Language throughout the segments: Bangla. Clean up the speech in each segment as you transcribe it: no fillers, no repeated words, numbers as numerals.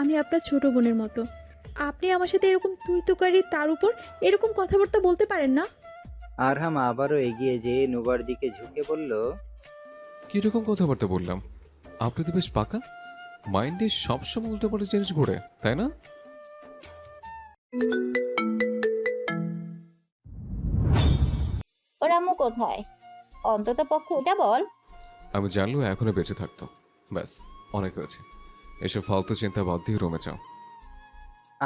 আমি আপনার ছোট বোনের মতো। আপনি আমার সাথে এরকম তুই তুকারি, তার উপর এরকম কথাবার্তা বলতে পারেন না। আরহাম আবারও এগিয়ে যেয়ে নুবার দিকে ঝুঁকে বলল, কিরকম কথাবার্তা বললাম? আপনি তো বেশ পাকা। মাইন্ডে সবসময় উল্টোপাল্টা জিনিস ঘুরে, তাই না? ওর আম্মু কোথায়? অন্তত পক্ষে এটা বল। আমি জানলেও এখনো বেঁচে থাকতো। ব্যাস, অনেক হয়েছে। এসব ফালতু চিন্তা বাদ দিয়ে রুমে যাও।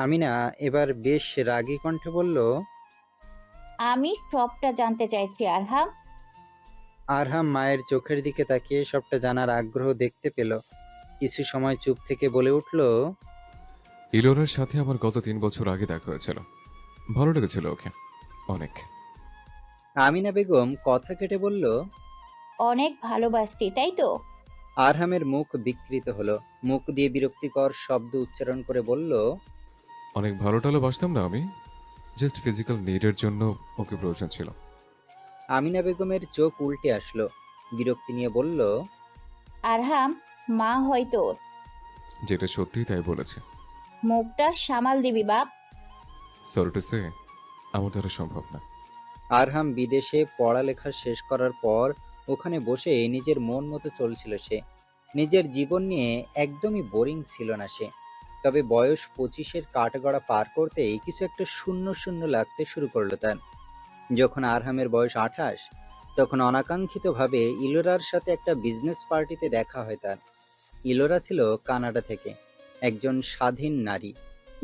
আমিনা এবার বেশ রাগী কণ্ঠে বলল। আমি সবটা জানতে চাইছি আরহাম। আরহাম মায়ের চোখের দিকে তাকিয়ে সবটা জানার আগ্রহ দেখতে পেল। কিছু সময় চুপ থেকে বলে উঠল, ইলোরার সাথে আমার গত 3 বছর আগে দেখা হয়েছিল। ভালো লেগেছিল ওকে, অনেক। আমিনা বেগম কথা কেটে বলল। অনেক ভালোবাসতি, তাই তো? আরহামের মুখ বিকৃত হলো। মুখ দিয়ে বিরক্তিকর শব্দ উচ্চারণ করে বলল, অনেক ভালো টালো বাসতাম না আমি। জাস্ট ফিজিক্যাল নিডের জন্য ওকে প্রয়োজন ছিল। আমিনা বেগমের চোখ উল্টে আসলো। বিরক্তি নিয়ে বলল, আরহাম, মা হয় তোর। যেটা সত্যিই তাই বলেছে। মুখটা সামাল দিবি বাপ। সরি টু সে, আমার দ্বারা সম্ভব না। আরহাম বিদেশে পড়ালেখা শেষ করার পর ওখানে বসে নিজের মন মতো চলছিল সে। নিজের জীবন নিয়ে একদমই বোরিং ছিল না সে। তবে বয়স 25-এর কাঠগড়া পার করতেই কিছু একটা শূন্য শূন্য লাগতে শুরু করলো তার। যখন আরহামের বয়স 28, তখন অনাকাঙ্ক্ষিতভাবে ইলোরার সাথে একটা বিজনেস পার্টিতে দেখা হয় তার। ইলোরা ছিল কানাডা থেকে, একজন স্বাধীন নারী।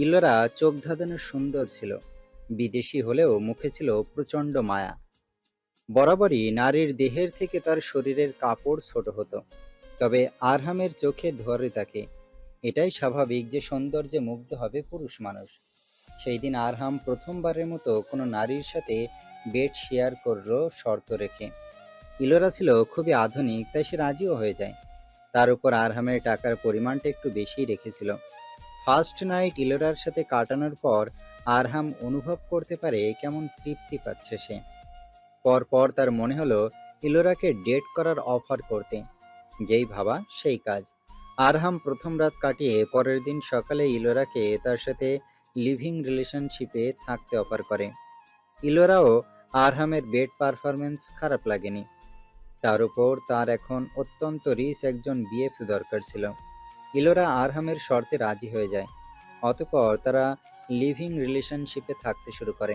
ইলোরা চোখ ধাঁধানো সুন্দর ছিল। বিদেশি হলেও মুখে ছিল প্রচণ্ড মায়া। বরাবরই নারীর দেহের থেকে তার শরীরের কাপড় ছোট হতো। তবে আরহামের চোখে ধরে তাকে। এটাই স্বাভাবিক যে সৌন্দর্যে মুগ্ধ হবে পুরুষ মানুষ। সেই দিন আরহাম প্রথমবারের মতো কোনো নারীর সাথে বেড শেয়ার করল শর্ত রেখে। ইলোরা ছিল খুবই আধুনিক, তাই সে রাজিও হয়ে যায়। তার উপর আরহামের টাকার পরিমাণটা একটু বেশি রেখেছিল। ফার্স্ট নাইট ইলোরার সাথে কাটানোর পর আরহাম অনুভব করতে পারে কেমন তৃপ্তি পাচ্ছে সে। পরপর তার মনে হলো ইলোরাকে ডেট করার অফার করতে। যেই ভাবা সেই কাজ। আরহাম প্রথম রাত কাটিয়ে পরের দিন সকালে ইলোরাকে তার সাথে লিভিং রিলেশনশিপে থাকতে অফার করে। ইলোরাও আরহামের বেড পারফরমেন্স খারাপ লাগেনি। তার উপর তার এখন অত্যন্ত রিচ একজন বিএফ দরকার ছিল। ইলোরা আরহামের শর্তে রাজি হয়ে যায়। অতঃপর তারা লিভিং রিলেশনশিপে থাকতে শুরু করে,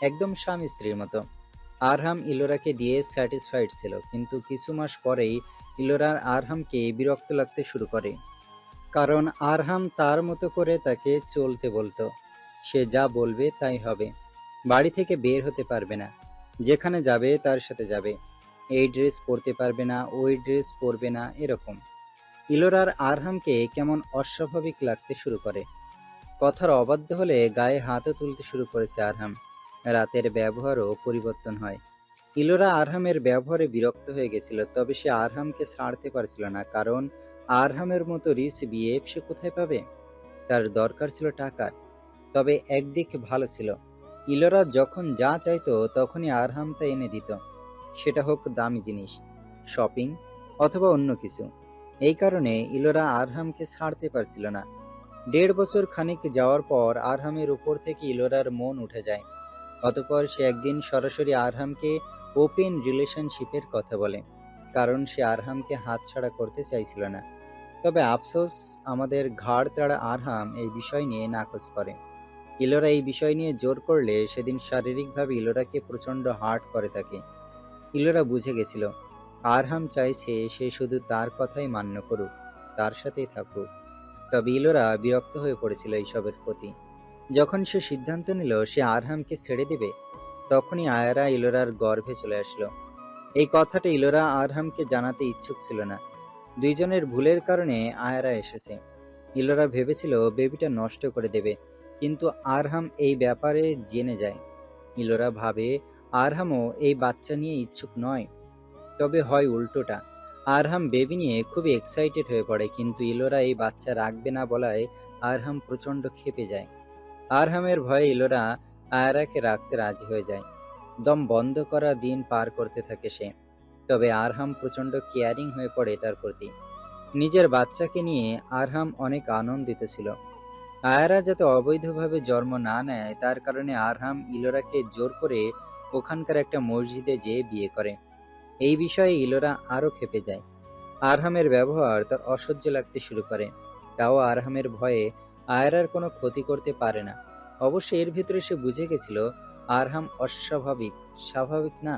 একদম স্বামী স্ত্রীর মতো। আরহাম ইলোরাকে দিয়ে স্যাটিসফাইড ছিল, কিন্তু কিছু মাস পরেই ইলোরার আরহামকে বিরক্ত লাগতে শুরু করে। কারণ আরহাম তার মতো করে তাকে চলতে বলতো। সে যা বলবে তাই হবে। বাড়ি থেকে বের হতে পারবে না। যেখানে যাবে তার সাথে যাবে। এই ড্রেস পরতে পারবে না, ওই ড্রেস পরবে না, এরকম। ইলোরার আরহামকে কেমন অস্বাভাবিক লাগতে শুরু করে। কথার অবাধ্য হলে গায়ে হাতও তুলতে শুরু করেছে আরহাম। রাতের ব্যবহারও পরিবর্তন হয়। ইলোরা আরহামের ব্যবহারে বিরক্ত হয়ে গেছিল, তবে সে আরহামকে ছাড়তে পারছিল না। কারণ আরহামের মতো রিচ বিএফ সে কোথায় পাবে? তার দরকার ছিল টাকার। তবে একদিক ভালো ছিল, ইলোরা যখন যা চাইতো তখনই আরহাম তা এনে দিত। সেটা হোক দামি জিনিস, শপিং অথবা অন্য কিছু। এই কারণে ইলোরা আরহামকে ছাড়তে পারছিল না। 1.5 বছর খানিক যাওয়ার পর আরহামের উপর থেকে ইলোরার মন উঠে যায়। অতঃপর সে একদিন সরাসরি আরহামকে ওপেন রিলেশনশিপের কথা বলে। কারণ সে আরহামকে হাতছাড়া করতে চাইছিল না। তবে আফসোস, আমাদের ঘাড় তাড়া আরহাম এই বিষয় নিয়ে নাকচ করে। ইলোরা এই বিষয় নিয়ে জোর করলে সেদিন শারীরিকভাবে ইলোরাকে প্রচণ্ড হার্ট করে থাকে। ইলোরা বুঝে গেছিল আরহাম চাইছে সে শুধু তার কথাই মান্য করুক, তার সাথেই থাকুক। তবে ইলোরা বিরক্ত হয়ে পড়েছিল এইসবের প্রতি। যখন সে সিদ্ধান্ত নিল সে আরহামকে ছেড়ে দেবে, তখনই আয়ারা ইলোরার গর্ভে চলে আসলো। এই কথাটা ইলোরা আরহামকে জানাতে ইচ্ছুক ছিল না। দুইজনের ভুলের কারণে আয়ারা এসেছে। ইলোরা ভেবেছিল বেবিটা নষ্ট করে দেবে, কিন্তু আরহাম এই ব্যাপারে জেনে যায়। ইলোরা ভাবে আরহামও এই বাচ্চা নিয়ে ইচ্ছুক নয়। তবে হয় উল্টোটা, আরহাম বেবি নিয়ে খুবই এক্সাইটেড হয়ে পড়ে, কিন্তু ইলোরা এই বাচ্চা রাখবে না বলায় আরহাম প্রচণ্ড ক্ষেপে যায়। আরহামের ভয়ে ইলোরা আয়ারাকে রাখতে রাজি হয়ে যায়। দম বন্ধ করা দিন পার করতে থাকে সে। তবে আরহাম প্রচণ্ড কেয়ারিং হয়ে পড়ে তার প্রতি। নিজের বাচ্চাকে নিয়ে আরহাম অনেক আনন্দিত ছিল। আয়ারা যাতে অবৈধভাবে জন্ম না নেয় তার কারণে আরহাম ইলোরাকে জোর করে ওখানকার একটা মসজিদে যেয়ে বিয়ে করে। এই বিষয়ে ইলোরা আরও ক্ষেপে যায়। আরহামের ব্যবহার তার অসহ্য লাগতে শুরু করে। তাও আরহামের ভয়ে আয়রার কোনো ক্ষতি করতে পারে না। অবশ্য এর ভিতরে সে বুঝে গেছিল আরহাম অস্বাভাবিক, স্বাভাবিক না।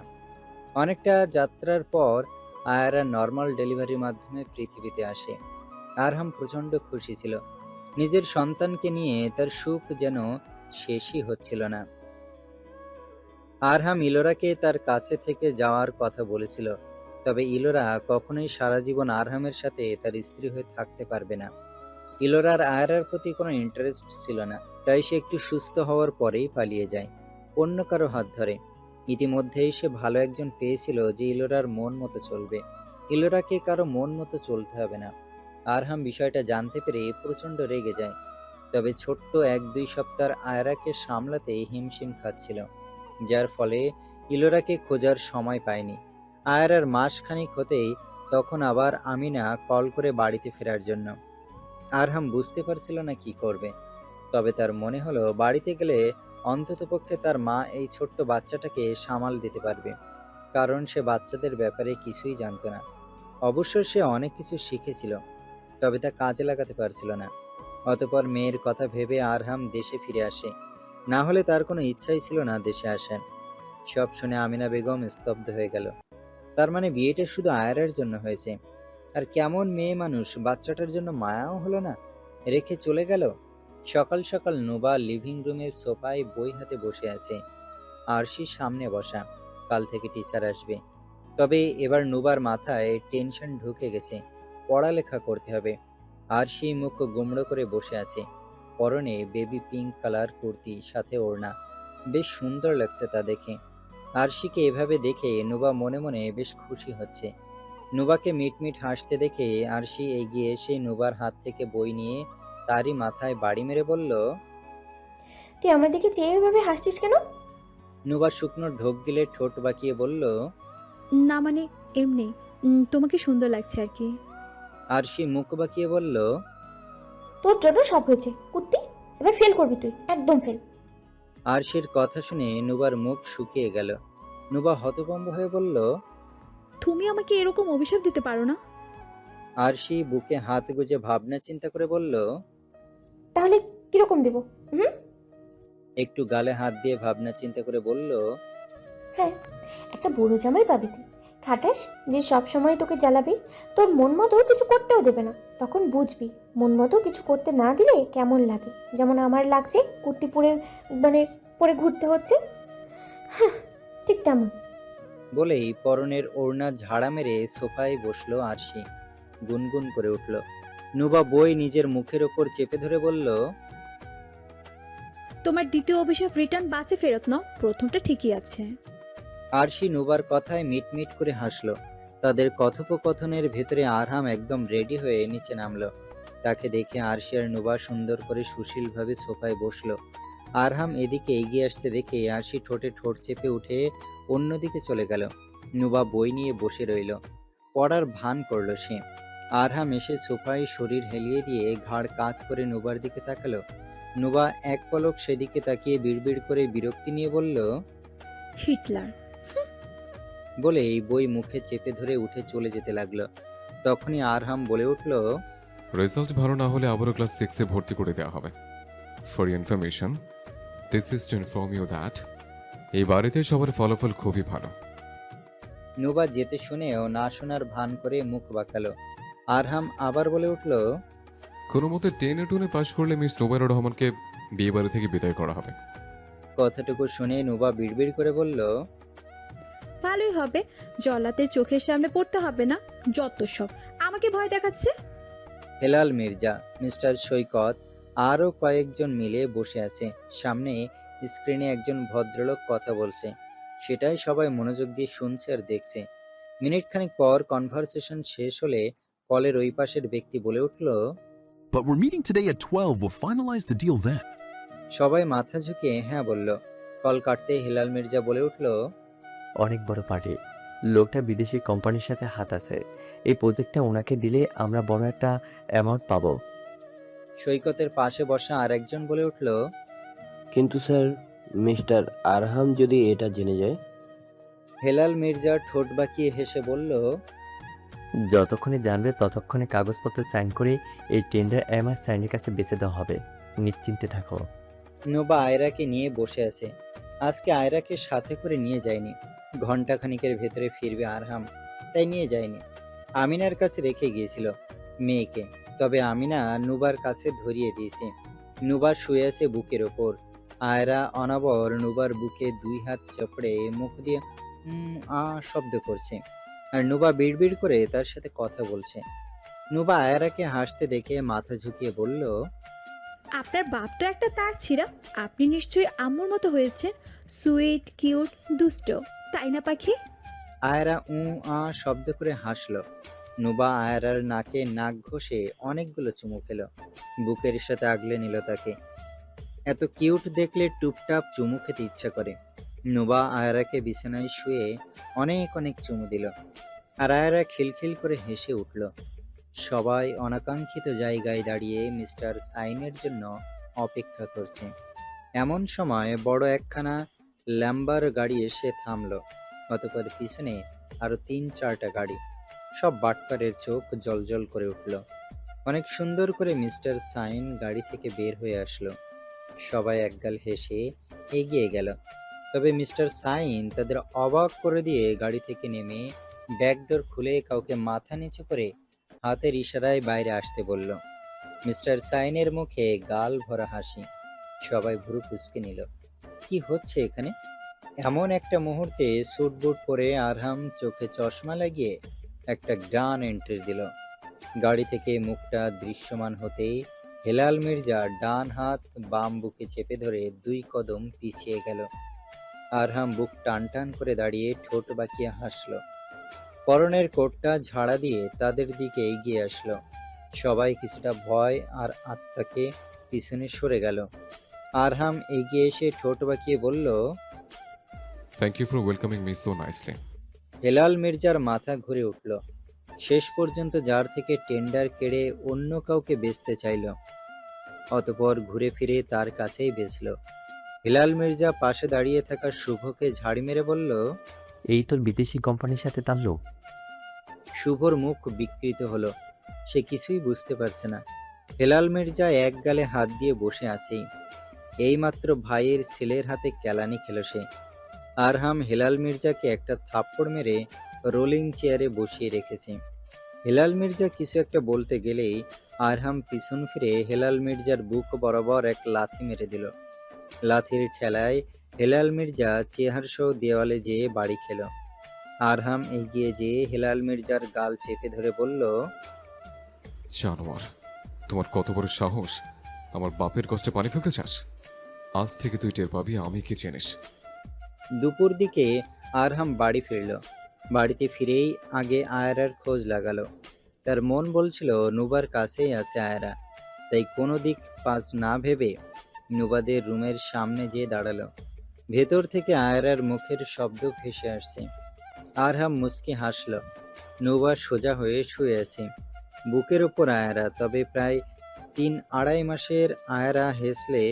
অনেকটা যাত্রার পর আয়রা নর্মাল ডেলিভারির মাধ্যমে পৃথিবীতে আসে। আরহাম প্রচণ্ড খুশি ছিল। নিজের সন্তানকে নিয়ে তার সুখ যেন শেষই হচ্ছিল না। আরহাম ইলোরাকে তার কাছে থেকে যাওয়ার কথা বলেছিল, তবে ইলোরা কখনোই সারা জীবন আরহামের সাথে তার স্ত্রী হয়ে থাকতে পারবে না। ইলোরার আয়রার প্রতি কোনো ইন্টারেস্ট ছিল না, তাই সে একটু সুস্থ হওয়ার পরেই পালিয়ে যায় অন্য কারো হাত ধরে। ইতিমধ্যেই সে ভালো একজন পেয়েছিল যে ইলোরার মন মতো চলবে। ইলোরাকে কারো মন মতো চলতে হবে না। আরহাম বিষয়টা জানতে পেরে প্রচণ্ড রেগে যায়, তবে ছোট্ট 1-2 সপ্তাহ আয়রাকে সামলাতে হিমশিম খাচ্ছিল, যার ফলে ইলোরাকে খোঁজার সময় পায়নি। আয়রার মাসখানিক হতেই তখন আবার আমিনা কল করে বাড়িতে ফেরার জন্য। আরহাম বুঝতে পারছিল না কি করবে, তবে তার মনে হলো বাড়িতে গেলে অন্ততপক্ষে তার মা এই ছোট্ট বাচ্চাটাকে সামাল দিতে পারবে, কারণ সে বাচ্চাদের ব্যাপারে কিছুই জানতো না। অবশ্য সে অনেক কিছু শিখেছিল, তবে তা কাজে লাগাতে পারছিল না। অতঃপর মেয়ের কথা ভেবে আরহাম দেশে ফিরে আসে। না হলে তার কোনো ইচ্ছাই ছিল না দেশে আসার। সব শুনে আমিনা বেগম স্তব্ধ হয়ে গেল। তার মানে বিয়েটা শুধু আয়রার জন্য হয়েছে? আর কেমন মেয়ে মানুষ, বাচ্চাটার জন্য মায়াও হলো না, রেখে চলে গেল। সকাল সকাল নুবা লিভিং রুমের সোফায় বই হাতে বসে আছে। আরশি সামনে বসা। কাল থেকে টিচার আসবে, তবে এবার নুবার মাথায় টেনশন ঢুকে গেছে। পড়ালেখা করতে হবে। আরশি মুখ গুমড়ো করে বসে আছে। পরনে বেবি পিঙ্ক কালার কুর্তি, সাথে ওড়না। বেশ সুন্দর লাগছে তা দেখে। আরশিকে এভাবে দেখে নুবা মনে মনে বেশ খুশি হচ্ছে। নুবাকে মিটমিট হাসতে দেখে আরশি এগিয়ে এসে নুবার হাত থেকে বই নিয়ে তারই মাথায় বাড়ি মেরে বলল, তুই আমার দিকে চেয়ে এভাবে হাসছিস কেন? নুবা শুকনো ঢোক গিলে ঠোঁট বাঁকিয়ে বলল, না মানে এমনি, তোমাকে সুন্দর লাগছে আর কি। আরশি মুখ বাঁকিয়ে বলল, তোর জন্য সব হয়েছে কুত্তি, এবার ফেল করবি তুই, একদম ফেল। আরশির কথা শুনে নুবার মুখ শুকিয়ে গেল। নুবা হতভম্ব হয়ে বলল, তুমি আমাকে এরকম অভিশাপ দিতে পারো না। আরশি বুকে হাত গুজে ভাবনা চিন্তা করে বলল, তাহলে কিরকম দেব? একটু গালে হাত দিয়ে ভাবনা চিন্তা করে বলল, হ্যাঁ, একটা বুড়ো জামাই পাবি তুই, খাটাস, যে সব সময় তোকে জ্বালাবে, তোর মন মতো কিছু করতেও দেবে না। তখন বুঝবি মন মতো কিছু করতে না দিলে কেমন লাগে, যেমন আমার লাগছে, কুর্তি পরে পরে ঘুরতে হচ্ছে, হাহ, ঠিক তেমন। বলেই পরনের ওড়না ঝাড়া মেরে সোফায় বসলো আরশি। গুনগুন করে উঠল। নুবা বই নিজের মুখের ওপর চেপে ধরে বলল, তোমার দ্বিতীয় অভিশাপ রিটার্ন বাসে ফেরত নাও, প্রথমটা ঠিকই আছে। আরশি নুবার কথায় মিটমিট করে হাসলো। তাদের কথোপকথনের ভেতরে আরহাম একদম রেডি হয়ে নিচে নামলো। তাকে দেখে আরশি আর নুবা সুন্দর করে সুশীলভাবে সোফায় বসলো। আরহাম এদিকে এগিয়ে আসতে দেখে আরশি ঠোঁটে ঠোঁট চেপে উঠে অন্যদিকে চলে গেল। নুবা বই নিয়ে বসে রইল। পড়ার ভান করলো সে। আরহাম এসে সোফায় শরীর হেলিয়ে দিয়ে ঘাড় কাত করে নুবার দিকে তাকালো। নুবা এক পলক সেদিকে তাকিয়ে বিড়বিড় করে বিরক্তি নিয়ে বলল, হিটলার। বলে এই বই মুখে চেপে ধরে উঠে চলে যেতে লাগলো। তখনই আরহাম বলে উঠল, রেজাল্ট ভালো না হলে আবারও ক্লাস 6-এ ভর্তি করে দেওয়া হবে। For information, this is to inform you that এই বাড়িতে সবার ফলাফল খুবই ভালো। নুবা যেতে শুনেও না শোনার ভান করে মুখ বাঁকালো। আরহাম আবার বলে উঠল, কোনো মতে টেনে টুনে পাশ করলে মিস নোবারুর রহমানকে বিয়ে বাড়ি থেকে বিদায় করা হবে। কথাটুকু শুনে নুবা বিড়বিড় করে বলল, ভালোই হবে, জল্লাদের চোখের সামনে পড়তে হবে না, যত সব আমাকে ভয় দেখাচ্ছে। হেলাল মির্জা, মিস্টার সৈকত আরও কয়েকজন মিলে বসে আছে। সামনে স্ক্রিনে একজন ভদ্রলোক কথা বলছে, সেটাই সবাই মনোযোগ দিয়ে শুনছে আর দেখছে। মিনিটখানেক পর কনভারসেশন শেষ হলে কলের ওই পাশের ব্যক্তি বলে উঠল, But we're meeting today at 12. We'll finalize the deal then. সবাই মাথা ঝুঁকে হ্যাঁ বলল। কল কাটতে হেলাল মির্জা বলে উঠল, অনেক বড় পার্টি, লোকটা বিদেশি কোম্পানির সাথে হাত আছে, এই প্রজেক্টটা ওনাকে দিলে আমরা বড় একটা অ্যামাউন্ট পাবো। সৈকতের পাশে বসা আরেকজন বলে উঠল, কিন্তু স্যার, মিস্টার আরহাম যদি এটা জেনে যায়? হেলাল মির্জা ঠোঁট বাঁকিয়ে হেসে বলল, যতক্ষণে জানবে ততক্ষণে কাগজপত্র সাইন করে এই টেন্ডার আমার সাইনের কাছে বেঁচে দেওয়া হবে। নিশ্চিন্তে থাকো। নোবা আয়রাকে নিয়ে বসে আছে। আজকে আয়রাকে সাথে করে নিয়ে যায়নি। ঘন্টাখানিকের ভেতরে ফিরবে আরহাম, তাই নিয়ে যায়নি। আমিনার কাছে রেখে গিয়েছিল মেয়েকে, তবে আমিনা নুবার কাছে ধরিয়ে দিয়েছে। নুবা শুয়ে আছে বুকের ওপর। আয়রা অনাবর নুবার বুকে 2 হাত চাপড়ে মুখ দিয়ে শব্দ করছে, আর নুবা বিড়বিড় করে তার সাথে কথা বলছে। নুবা আয়রাকে হাসতে দেখে মাথা ঝুঁকিয়ে বলল, আপনার বাপ তো একটা তার ছিঁড়া। আপনি নিশ্চয়ই আম্মুর মতো হয়েছে, সুইট কিউট দুষ্ট, তাই না পাখি? আয়রা শব্দ করে হাসল। নুবা আয়রার নাকে নাক ঘষে অনেকগুলো চুমু খেল, বুকের সাথে আগলে নিল তাকে। এত কিউট দেখলে টুপটাপ চুমু খেতে ইচ্ছা করে। নুবা আয়রাকে বিছানায় শুয়ে অনেক অনেক চুমু দিল, আর আয়রা খিলখিল করে হেসে উঠল। সবাই অনাকাঙ্ক্ষিত জায়গায় দাঁড়িয়ে মিস্টার সাইনের জন্য অপেক্ষা করছে। এমন সময় বড় একখানা ল্যাম্বার গাড়ি এসে থামলো। অতঃপর পিছনে আরো 3-4টা গাড়ি। সব বাটপারের চোখ জ্বলজ্বল করে উঠল। অনেক সুন্দর করে মিস্টার সাইন গাড়ি থেকে বের হয়ে আসলো। সবাই একগাল হেসে এগিয়ে গেল। তবে মিস্টার সাইন তাদের অবাক করে দিয়ে গাড়ি থেকে নেমে ব্যাকডোর খুলে কাউকে মাথা নিচু করে হাতের ইশারায় বাইরে আসতে বলল। মিস্টার সাইনের মুখে গাল ভরা হাসি। সবাই ভুরু কুঁচকে নিল। কি হচ্ছে এখানে? এমন একটা মুহূর্তে স্যুট বুট পরে আরহাম চোখে চশমা লাগিয়ে একটা গান এন্ট্রি দিল। গাড়ি থেকে মুখটা দৃশ্যমান হতেই হেলাল মির্জা ডান হাত বাম বুকে চেপে ধরে 2 কদম পিছিয়ে গেল। আরহাম বুক টান টান করে দাঁড়িয়ে ঠোঁট বাঁকিয়ে হাসল। পরনের কোটটা ঝাড়া দিয়ে তাদের দিকে এগিয়ে আসলো। সবাই কিছুটা ভয় আর আত্মাকে পিছনে সরে গেল। আরহাম এগিয়ে এসে ঠোঁট বাঁকিয়ে বলল, thank you for welcoming me so nicely. Helal মির্জার মাথা ঘুরে উঠল। শেষ পর্যন্ত যার থেকে টেন্ডার কেড়ে অন্য কাউকে বেচতে চাইল, অতঃপর ঘুরে ফিরে তার কাছেই বেচল। হেলাল মির্জা পাশে দাঁড়িয়ে থাকা শুভকে ঝাড়ি মেরে বলল, এই তোর বিদেশি কোম্পানির সাথে তাল্লুক? শুভর মুখ বিকৃত হলো। সে কিছুই বুঝতে পারছে না। হেলাল মির্জা এক গালে হাত দিয়ে বসে আছেই। এইমাত্র ভাইয়ের ছেলের হাতে কেলানি খেল সে। আরহাম হেলাল মির্জাকে একটা থাপ্পড় মেরে রোলিং চেয়ারে বসিয়ে রেখেছে। হেলাল মির্জা কিছু একটা বলতে গেলেই আরহাম পিছন ফিরে হেলাল মির্জার বুক বরাবর এক লাথি মেরে দিল। লাথির ঠেলায় হেলাল মির্জা চেহার সহ দেওয়ালে যেয়ে বাড়ি খেল। আরহাম এগিয়ে যেয়ে হেলাল মির্জার গাল চেপে ধরে বলল, জানোয়ার, তোমার কত বড় সাহস আমার বাপের কষ্টে পানি ফেলতে চাস? আজ থেকে তুই টের পাবি আমি কি চিনিস। দুপুর দিকে আরহাম বাড়ি ফিরল। বাড়িতে ফিরেই আগে আয়রার খোঁজ লাগালো। তার মন বলছিল নুবার কাছেই আছে আয়রা, তাই কোনো দিক পাস না ভেবে নুবাদের রুমের সামনে যেয়ে দাঁড়ালো। ভেতর থেকে আয়রার মুখের শব্দ ভেসে আসছে। আরহাম মুচকি হাসল। নুবা সোজা হয়ে শুয়ে আছে, বুকের ওপর আয়রা। তবে প্রায় 3-2.5 মাসের আয়রা হেসলে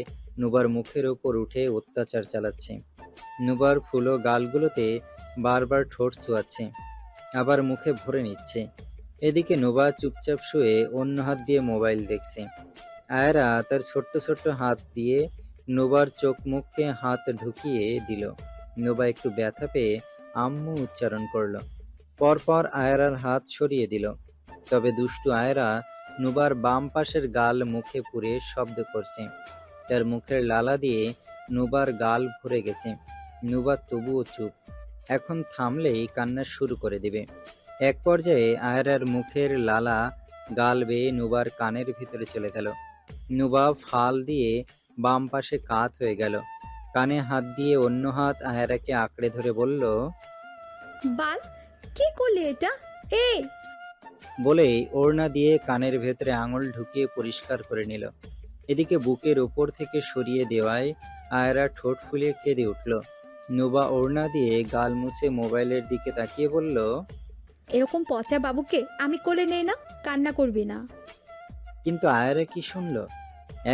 নুবার মুখের ওপর উঠে অত্যাচার চালাচ্ছে। নুবার ফুলো গালগুলোতে বারবার ঠোঁট ছোঁয়াচ্ছে, আবার মুখে ভরে নিচ্ছে। এদিকে নুবা চুপচাপ শুয়ে অন্য হাত দিয়ে মোবাইল দেখছে। আয়রা তার ছোট্ট ছোট্ট হাত দিয়ে নুবার চোখ মুখে হাত ঢুকিয়ে দিল। নুবা একটু ব্যথা পেয়ে আম্মু উচ্চারণ করল। পরপর আয়রার হাত সরিয়ে দিল। তবে দুষ্টু আয়রা নুবার বাম পাশের গাল মুখে পুরে শব্দ করছে। তার মুখের লালা দিয়ে নুবার গাল ভরে গেছে। নুবা তবুও চুপ। এখন থামলেই কান্না শুরু করে দেবে। এক পর্যায়ে আয়রার মুখের লালা গাল বেয়ে নুবার কানের ভিতরে চলে গেল। নুবা ফাল দিয়ে বাম পাশে কাত হয়ে গেল। কানে হাত দিয়ে অন্য হাত আয়রাকে আঁকড়ে ধরে বলল, বাল, কি করলি এটা? এই বলেই ওড়না দিয়ে কানের ভেতরে আঙুল ঢুকিয়ে পরিষ্কার করে নিল। এদিকে বুকের ওপর থেকে সরিয়ে দেওয়ায় আয়রা ঠোঁট ফুলিয়ে কেঁদে উঠল। নুবা ওড়না দিয়ে গাল মুছে মোবাইলের দিকে তাকিয়ে বলল, এরকম পচা বাবুকে আমি কোলে নেই না, কান্না করবি না। কিন্তু আয়ারা কি শুনলো?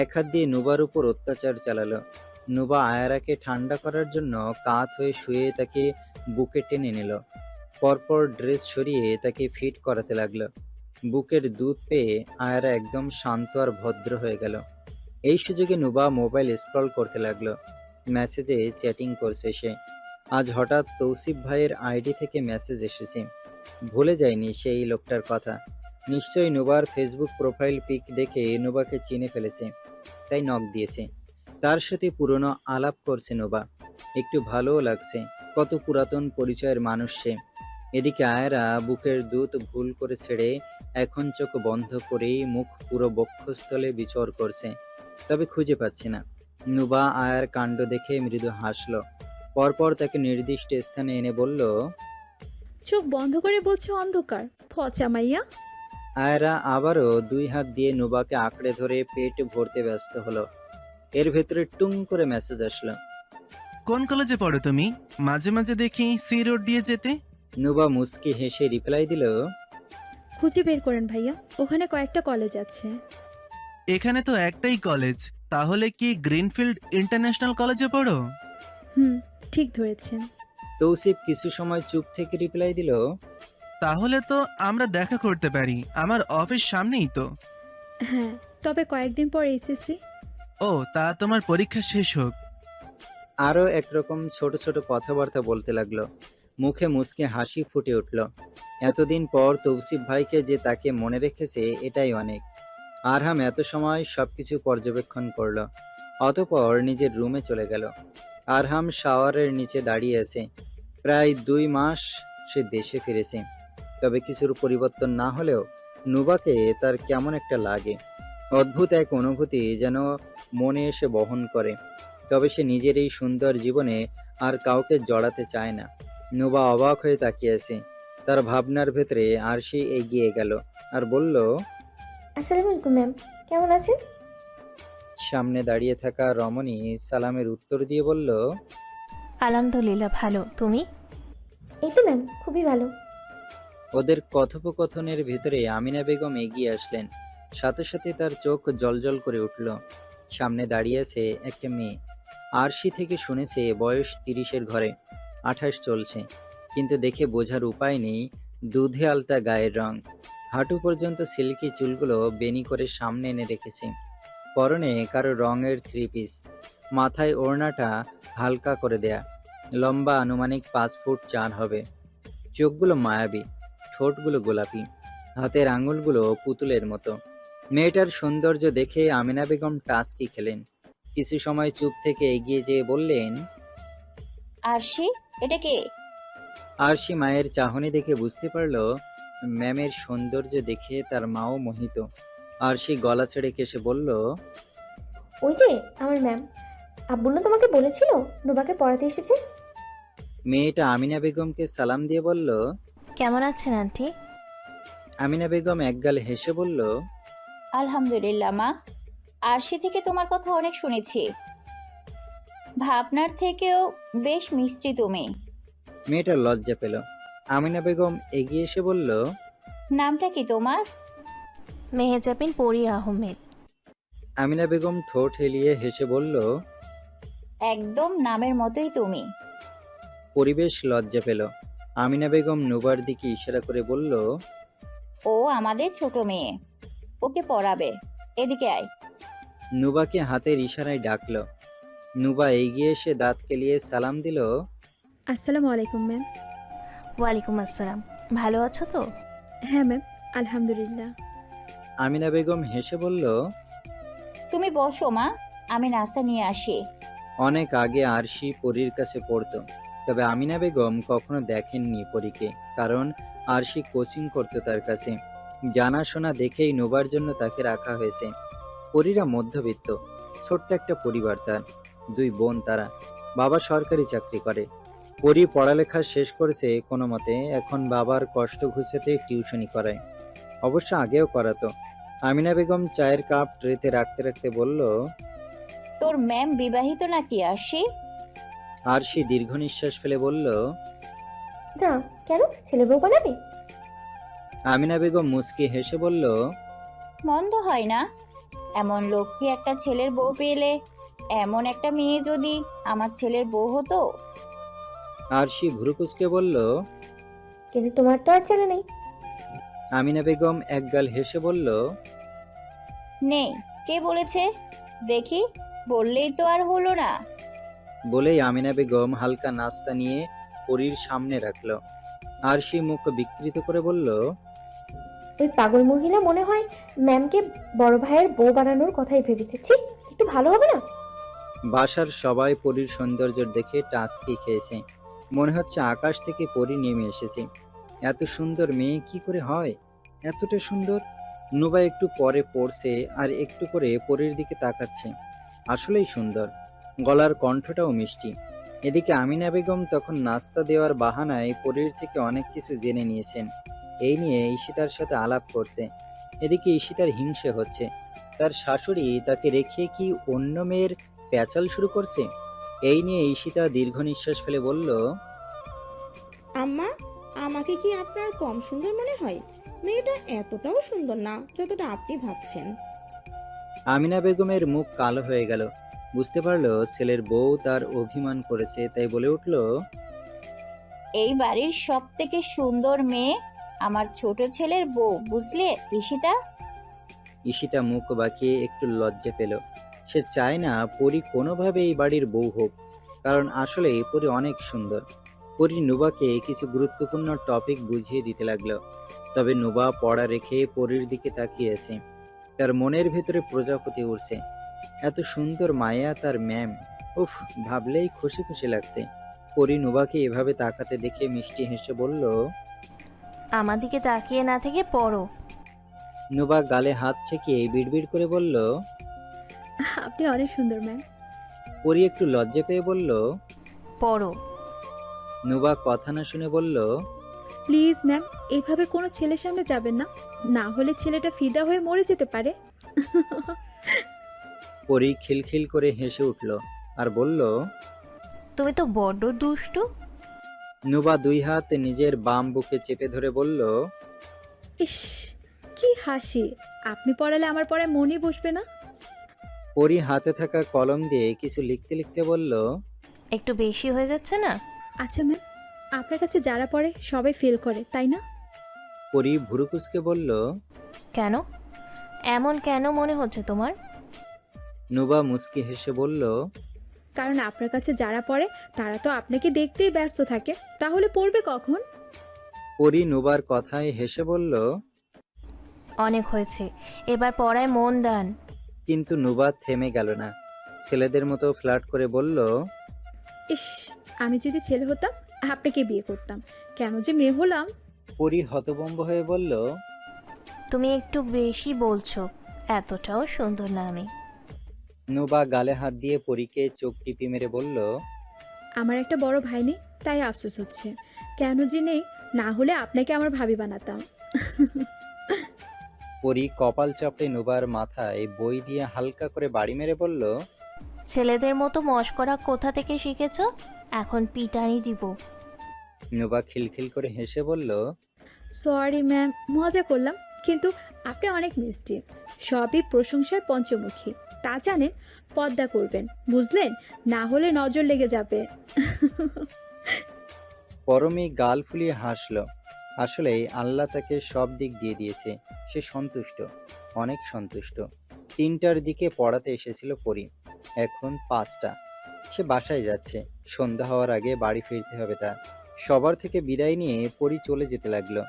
এক হাত দিয়ে নুবার উপর অত্যাচার চালালো। নুবা আয়ারাকে ঠান্ডা করার জন্য কাত হয়ে শুয়ে তাকে বুকে টেনে নিল। পরপর ড্রেস সরিয়ে তাকে ফিট করাতে লাগলো। বুকের দুধ পেয়ে আয়ারা একদম শান্ত আর ভদ্র হয়ে গেল। এই সুযোগে নুবা মোবাইল স্ক্রল করতে লাগলো। মেসেজে চ্যাটিং করছে সে। আজ হঠাৎ তৌসিফ ভাইয়ের আইডি থেকে মেসেজ এসেছে। ভুলে যায়নি সেই লোকটার কথা। নিশ্চয়ই নুবার ফেসবুক প্রোফাইল পিক দেখে নুবাকে চিনে ফেলেছে, তাই নক দিয়েছে। তার সাথে পুরনো আলাপ করছে নুবা। একটু ভালোও লাগছে, কত পুরাতন পরিচয়ের মানুষ সে। এদিকে আয়রা বুকের দুধ ভুল করে ছেড়ে এখন চোখ বন্ধ করেই মুখ পুরো বক্ষস্থলে বিচর করছে, তবে খুঁজে পাচ্ছে না। নুবা আয়ার কাণ্ড দেখে মৃদু হাসলো। পরপর তাকে নির্দিষ্ট স্থানে এনে বলল, চোখ বন্ধ করে বলছে অন্ধকার, পচা মাইয়া। আয়রা আবারও দুই হাত দিয়ে নুবাকে আঁকড়ে ধরে পেট ভরতে ব্যস্ত হলো। এর ভেতরে টুং করে মেসেজ আসলো। কোন কলেজে পড়ো তুমি? মাঝে মাঝে দেখি সি রোড দিয়ে যেতে। নুবা মুস্কি হেসে রিপ্লাই দিল, খুঁজে বের করেন ভাইয়া, ওখানে কয়েকটা কলেজ আছে। এখানে তো একটাই কলেজ, তাহলে কি গ্রিনফিল্ড ইন্টারন্যাশনাল কলেজে পড়ো? হুম, ঠিক ধরেছেন। তৌসিফ কিছু সময় চুপ থেকে রিপ্লাই দিল, তাহলে তো আমরা দেখা করতে পারি, আমার অফিস সামনেই তো। হ্যাঁ, তবে কয়েকদিন পর এইচএসসি। ও, তা তোমার পরীক্ষা শেষ হোক। আরও একরকম ছোট ছোট কথাবার্তা বলতে লাগলো। মুখে মুচকে হাসি ফুটে উঠল। এতদিন পর তৌসিফ ভাইকে যে তাকে মনে রেখেছে, এটাই অনেক। আরহাম এত সময় সবকিছু পর্যবেক্ষণ করলো। অতঃপর নিজের রুমে চলে গেল। আরহাম শাওয়ারের নিচে দাঁড়িয়ে আছে। প্রায় 2 মাস সে দেশে ফিরেছে, তবে কিছুর পরিবর্তন না হলেও নুবাকে তার কেমন একটা লাগে। অদ্ভুত এক অনুভূতি যেন মনে এসে বহন করে। তবে সে নিজের এই সুন্দর জীবনে আর কাউকে জড়াতে চায় না। নুবা অবাক হয়ে তাকিয়ে আছে। তার ভাবনার ভেতরে আরশি এগিয়ে গেল আর বলল, আসসালামু আলাইকুম ম্যাম, কেমন আছেন? সামনে দাঁড়িয়ে থাকা রমণী সালামের উত্তর দিয়ে বলল, আলহামদুলিল্লাহ ভালো, তুমি? এই তো ম্যাম, খুবই ভালো। ওদের কথোপকথনের ভিতরে আমিনা বেগম এগিয়ে আসলেন। সাথে সাথে তার চোখ জ্বলজ্বল করে উঠল। সামনে দাঁড়িয়ে আছে একটা মেয়ে। আরশি থেকে শুনেছে বয়স 30-এর ঘরে, 28 চলছে, কিন্তু দেখে বোঝার উপায় নেই। দুধে আলতা গায়ের রং, হাঁটু পর্যন্ত সিল্কি চুলগুলো বেনি করে সামনে এনে রেখেছে। পরনে কারো রঙের 3 পিস, মাথায় ওড়নাটা হালকা করে দেয়া। লম্বা আনুমানিক 5 ফুট 4 হবে। চোখগুলো মায়াবী, ঠোঁটগুলো গোলাপি, হাতের আঙুলগুলো পুতুলের মতো। মেয়েটার সৌন্দর্য দেখে আমিনা বেগম টাসকি খেলেন। কিছু সময় চুপ থেকে এগিয়ে যেয়ে বললেন, আরশি, এটা কে? আরশি মায়ের চাহনি দেখে বুঝতে পারল ম্যামের সৌন্দর্য দেখে তার মাও মোহিত। আরশি গলা ছেড়ে কেসে বলল, ওই যে আমার ম্যাম, আব্বু না তোমাকে বলেছিল নুবাকে পড়াতে এসেছে? মেয়েটা আমিনা বেগমকে সালাম দিয়ে বলল। কেমন আছেন আন্টি? আমিনা বেগম একগাল হেসে বলল, আলহামদুলিল্লাহ মা। আরশি থেকে তোমার কথা অনেক শুনেছি। ভাবনার থেকেও বেশ মিষ্টি তুমি। মেয়েটা লজ্জা পেল। আমিনা বেগম এগিয়ে এসে বলল, নামটা কি তোমার? মেহেজাবিন পরি আহমেদ। আমিনা বেগম ঠোঁট হেলিয়ে হেসে বলল, একদম নামের মতোই তুমি। পরিবেশ লজ্জা পেল। আমিনা বেগম নুবার দিকে ইশারা করে বলল, ও আমাদের ছোট মেয়ে, ওকে পড়াবে, এদিকে আয়। নুবাকে হাতের ইশারায় ডাকল। নুবা এগিয়ে এসে দাঁত কেলিয়ে সালাম দিল, আসসালামু আলাইকুম ম্যাম। ওয়ালাইকুম আসসালাম, ভালো আছো তো? হ্যাঁ ম্যাম, আলহামদুলিল্লাহ। আমিনা বেগম হেসে বলল, তুমি বসো মা, আমি নাস্তা নিয়ে আসি। অনেক আগে আরশি পরীর কাছে পড়তো, তবে আমিনা বেগম কখনো দেখেননি পরীকে, কারণ আরশি কোচিং করতো তার কাছে। জানাশোনা দেখেই নুবার জন্য তাকে রাখা হয়েছে। পরীরা মধ্যবিত্ত, ছোট্ট একটা পরিবার তার। 2 বোন তারা, বাবা সরকারি চাকরি করে। পরী পড়ালেখা শেষ করেছে কোনো মতে, এখন বাবার কষ্ট ঘুচাতে টিউশনি করায়। অবশ্য আগেও করাতো। আমিনা বেগম চায়ের কাপ ট্রেতে রাখতে রাখতে বলল, তোর ম্যাম বিবাহিত নাকি আরশি? আরশি দীর্ঘ নিঃশ্বাস ফেলে বলল, না, কেন? ছেলে বউ বানাবে? আমিনা বেগম মুচকি হেসে বলল, মন্দ হয় না। এমন লক্ষ্মী একটা ছেলের বউ পেলে, এমন একটা মেয়ে যদি আমার ছেলের বউ হতো। আরশি ভ্রুকুচকে বলল। কিন্তু তোমার তো আর ছেলে নেই। আমিনা বেগম একগাল হেসে বলল, নেই, কে বলেছে? দেখি, বললেই তো আর হলো না। বলেই আমিনা বেগম হালকা নাস্তা নিয়ে পরীর সামনে রাখল। আরশি মুখ বিকৃত করে বলল, ওই পাগল মহিলা মনে হয় ম্যামকে বড় ভাইয়ের বউ বানানোর কথাই ভেবেছে। ছি, একটু ভালো হবে না? বাসার সবাই পরীর সৌন্দর্য দেখে টাসকি খেয়েছে। মনে হচ্ছে আকাশ থেকে পরী নেমে এসেছে। এত সুন্দর মেয়ে কি করে হয়? এতটা সুন্দর। নুবা একটু পরে পড়ছে আর একটু করে পরীর দিকে তাকাচ্ছে। আসলেই সুন্দর, গলার কণ্ঠটাও মিষ্টি। এদিকে আমিনা বেগম তখন নাস্তা দেওয়ার বাহানায় পরীর থেকে অনেক কিছু জেনে নিয়েছেন। এই নিয়ে ঈশিতার সাথে আলাপ করছে। এদিকে ঈশিতার হিংসে হচ্ছে, তার শাশুড়ি তাকে রেখে কি অন্য মেয়ের প্যাচাল শুরু করছে। এই নিয়ে ঈশিতা দীর্ঘ নিঃশ্বাস ফেলে বলল, আম্মা, আমাকে কি আপনার কম সুন্দর মনে হয়? মেয়েটা এতটাও সুন্দর না যতটা আপনি ভাবছেন। আমিনা বেগমের মুখ কালো হয়ে গেল। বুঝতে পারলো ছেলের বউ তার অভিমান করেছে, তাই বলে উঠল, এই বাড়ির সব থেকে সুন্দর মেয়ে আমার ছোট ছেলের বউ, বুঝলে ঈশিতা? ঈশিতা মুখ বাঁকিয়ে একটু লজ্জা পেল। সে চায় না পরী কোনোভাবে এই বাড়ির বউ হোক, কারণ আসলে পরী অনেক সুন্দর। পরী নুবাকে কিছু গুরুত্বপূর্ণ টপিক বুঝিয়ে দিতে লাগলো। তবে নুবা পড়া রেখে পরীর দিকে তাকিয়েছে। তার মনের ভেতরে প্রজাপতি উড়ছে। এত সুন্দর মায়া তার ম্যাম। উফ, ভাবলেই খুশি খুশি লাগছে। পরী নুবাকে এভাবে তাকাতে দেখে মিষ্টি হেসে বলল, আমার দিকে তাকিয়ে না থেকে পড়ো। নুবা গালে হাত ঠেকিয়ে বিড়বিড় করে বলল। আপনি অনেক সুন্দর ম্যাম। পরী একটু লজ্জা পেয়ে বলল। পড়ো। নুবা কথা না শুনে বলল, প্লিজ ম্যাম, এভাবে কোনো ছেলের সামনে যাবেন না, না হলে ছেলেটা ফিদা হয়ে মরে যেতে পারে। পরী খিলখিল করে হেসে উঠল আর বলল। তুমি তো বড্ড দুষ্টু। নুবা দুই হাত নিজের বাম বুকে চেপে ধরে বলল, ইস, কি হাসি! আপনি পড়ালে আমার পড়ায় মনই বসবে না। পরী হাতে থাকা কলম দিয়ে কিছু লিখতে লিখতে বলল, একটু বেশি হয়ে যাচ্ছে না? আচ্ছা ম্যাম, আপনার কাছে যারা পড়ে সবাই ফেল করে, তাই না? পরী ভুরুকুচকে বলল। কেন? এমন কেন মনে হচ্ছে তোমার? নুবা মুচকি হেসে বলল, কারণ আপনার কাছে যারা পড়ে তারা তো আপনাকে দেখতেই ব্যস্ত থাকে, তাহলে পড়বে কখন? পরী নুবার কথায় হেসে বলল। অনেক হয়েছে, এবার পড়ায় মন দেন। কিন্তু নুবা থেমে গেল না। ছেলেদের মতো ফ্লার্ট করে বলল, ইস, আমি যদি ছেলে হতাম আপনাকে বিয়ে করতাম, কেন যে মেয়ে হলাম। পরী হতভম্ব হয়ে বলল, তুমি একটু বেশি বলছো, এতটাও সুন্দর না আমি। নুবা গালে হাত দিয়ে পরীকে চোখ টিপি মেরে বলল, আমার একটা বড় ভাই নেই, তাই আফসোস হচ্ছে। কেন যে নেই, না হলে আপনাকে আমার ভাবি বানাতাম। পরী কপাল চাপড়ে নুবার মাথায় বই দিয়ে হালকা করে বাড়ি মেরে বলল, ছেলেদের মতো মশকরা কোথা থেকে শিখেছো? এখন পিটানি দিব। নুবা খিলখিল করে হেসে বলল, সরি ম্যাম, মজা করলাম, কিন্তু আপনি অনেক মিষ্টি। সবই প্রশংসায় পঞ্চমুখী, তা জানেন। পর্দা করবেন, বুঝলেন? না হলে নজর লেগে যাবে। পরমী গাল ফুলিয়ে হাসল। আসলে আল্লাহ তাকে সব দিক দিয়ে দিয়েছে, সে সন্তুষ্ট, অনেক সন্তুষ্ট। 3টার দিকে পড়াতে এসেছিল পরী, এখন 5টা। সে বাসায় যাচ্ছে, সন্ধ্যা হওয়ার আগে বাড়ি ফিরতে হবে তার। সবার থেকে বিদায় নিয়ে পরী চলে যেতে লাগলো।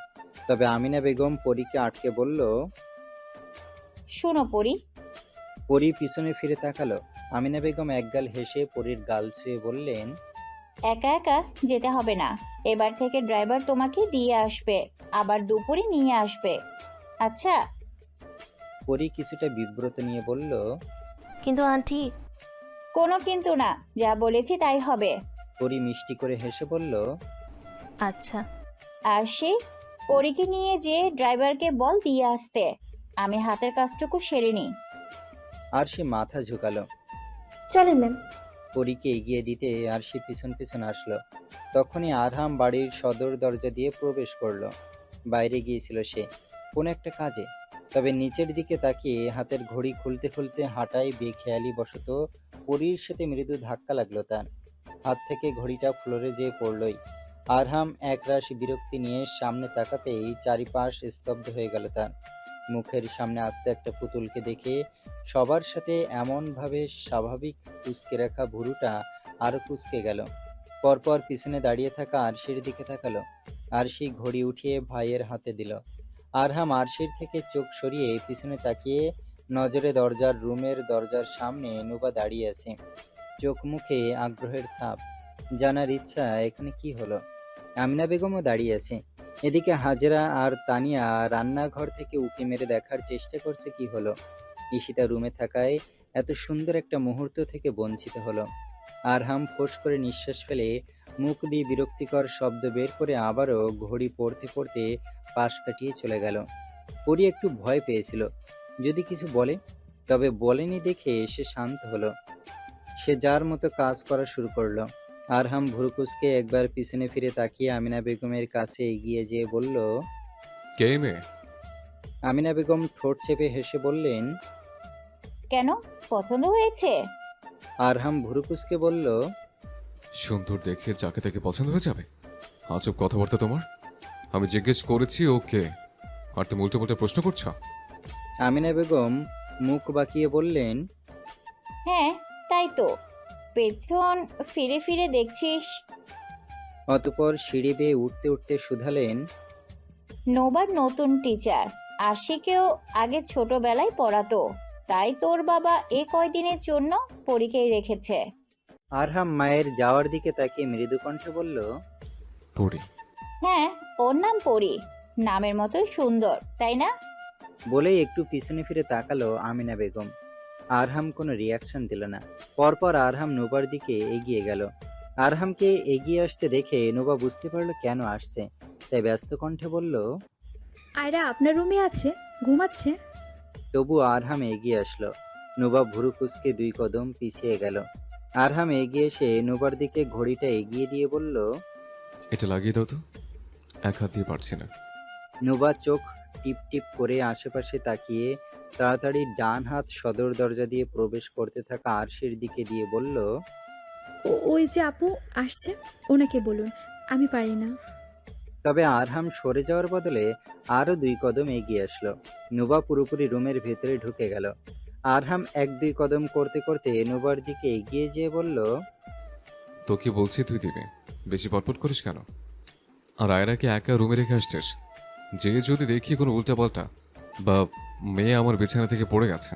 তবে আমিনা বেগম পরীকে আটকে বলল। শোনো পরি, পরী পিছনে ফিরে তাকালো। আমিনা বেগম একগাল হেসে পরীর গাল ছুঁয়ে বললেন, একা একা যেতে হবে না, এবার থেকে ড্রাইভার তোমাকে দিয়ে আসবে, আবার দুপুরে নিয়ে আসবে। আচ্ছা? পরী কিছুটা বিব্রত নিয়ে বলল, কিন্তু আন্টি। কোনো কিন্তু না, যা বলেছি তাই হবে। পরী মিষ্টি করে হেসে বলল, আচ্ছা। আর সে পরীকে নিয়ে যে ড্রাইভারকে বল দিয়ে আসতে, আমি হাতের কাজটুকু সেরে নিই। আর সে মাথা ঝুঁকালো। চলেন ম্যাম। পরীকে এগিয়ে দিতে আর সে পিছন পিছন আসলো। তখনই আরহাম বাড়ির সদর দরজা দিয়ে প্রবেশ করলো। বাইরে গিয়েছিল সে কোনো একটা কাজে। তবে নিচের দিকে তাকিয়ে হাতের ঘড়ি খুলতে খুলতে হাঁটায় বেখেয়ালি বশত পরীর সাথে মৃদু ধাক্কা লাগলো তার। হাত থেকে ঘড়িটা ফ্লোরে যেয়ে পড়লই। আরহাম একরাশ বিরক্তি নিয়ে সামনে তাকাতেই চারিপাশ স্তব্ধ হয়ে গেল তার। মুখের সামনে আস্ত একটা পুতুলকে দেখে সবার সাথে এমনভাবে স্বাভাবিক কুঁচকে রাখা ভুরুটা আরো কুঁচকে গেল। পরপর পিছনে দাঁড়িয়ে থাকা আরশির দিকে তাকালো। আরশি ঘড়ি উঠিয়ে ভাইয়ের হাতে দিল। আরহাম আরশির থেকে চোখ সরিয়ে পিছনে তাকিয়ে নজরে রুমের দরজার সামনে নুবা দাঁড়িয়ে আছে। চোখ মুখে আগ্রহের ছাপ, জানার ইচ্ছা এখানে কি হলো। আমিনা বেগমও দাঁড়িয়ে আছে। এদিকে হাজেরা আর তানিয়া রান্নাঘর থেকে উঁকি মেরে দেখার চেষ্টা করছে কি হলো। ঈশিতা রুমে থাকায় এত সুন্দর একটা মুহূর্ত থেকে বঞ্চিত হলো। আরহাম ফোঁস করে নিঃশ্বাস ফেলে মুখ দিয়ে বিরক্তিকর শব্দ বের করে আবারও ঘড়ি পড়তে পড়তে পাশ কাটিয়ে চলে গেল। পরি একটু ভয় পেয়েছিল যদি কিছু বলে, তবে বলেনি দেখে সে শান্ত হলো। সে যার মতো কাজ করা শুরু করলো। আরহাম ভুরুকুসকে একবার পিছনে ফিরে তাকিয়ে আমিনা বেগমের কাছে এগিয়ে যেয়ে বলল, কে মেয়ে? আমিনা বেগম ঠোঁট চেপে হেসে বললেন, কেন, পছন্দ হয়েছে? আরহাম ভুরুকুসকে বলল, সুন্দর দেখে যাকে তাকে পছন্দ হয়ে যাবে? আজব কথাবার্তা তোমার। আমি জিজ্ঞেস করেছি ওকে, আর তুমি উল্টো পাল্টা প্রশ্ন করছো। আমিনা বেগম মুখ বাঁকিয়ে বললেন, হ্যাঁ তাই তো, পেছন ফিরে ফিরে দেখছিস। অতঃপর সিঁড়ি বেয়ে উঠতে উঠতে শুধালেন, নোবার নতুন টিচার আশিকেও আগে ছোটবেলায় পড়াতো, তাই তোর বাবা এ কয়দিনের জন্য পরীক্ষায় রেখেছে। আরহাম মায়ের যাওয়ার দিকে তাকিয়ে মৃদু কণ্ঠে বলল, পড়ি। হ্যাঁ, ওর নাম পরি, নামের মতোই সুন্দর, তাই না? বলেই একটু পিছনে ফিরে তাকালো আমিনা বেগম। আরহাম কোনো রিয়াকশন দিল না। পরপর আরহাম নোবার দিকে এগিয়ে গেল। আরহামকে এগিয়ে আসতে দেখে নোবা বুঝতে পারলো কেন আসছে, তাই ব্যস্ত কণ্ঠে বলল, আয়রা আপনার রুমে আছে, ঘুমাচ্ছে। তবু আরহাম এগিয়ে আসলো। নোবা ভুরু কুঁচকে 2 কদম পিছিয়ে গেল। আরহাম এগিয়ে এসে নোবার দিকে ঘড়িটা এগিয়ে দিয়ে বলল, এটা লাগিয়ে দাও তো, এক হাত দিয়ে পারছি না। নোবা চোখ টিপ টিপ করে আশেপাশে তাকিয়ে তাড়াতাড়ি ডান হাত সদর দরজা দিয়ে প্রবেশ করতে থাকা আরশির দিকে দিয়ে বলল, ওই যে আপু আসছে, ওনাকে বলুন আমি পারি না। তবে আরহাম সরে যাওয়ার বদলে আরো 2 কদম এগিয়ে আসলো। নোবা পুরোপুরি রুমের ভেতরে ঢুকে গেল। আরহাম 1-2 কদম করতে করতে নোবার দিকে এগিয়ে যেয়ে বলল, তোকে বলছি তুই দিবি, বেশি পটপট করিস কেন? আর আয়রাকে একা রুমে রেখে আসছিস, যে যদি দেখি কোনো উল্টাপাল্টা বা মেয়ে আমার বিছানা থেকে পড়ে গেছে,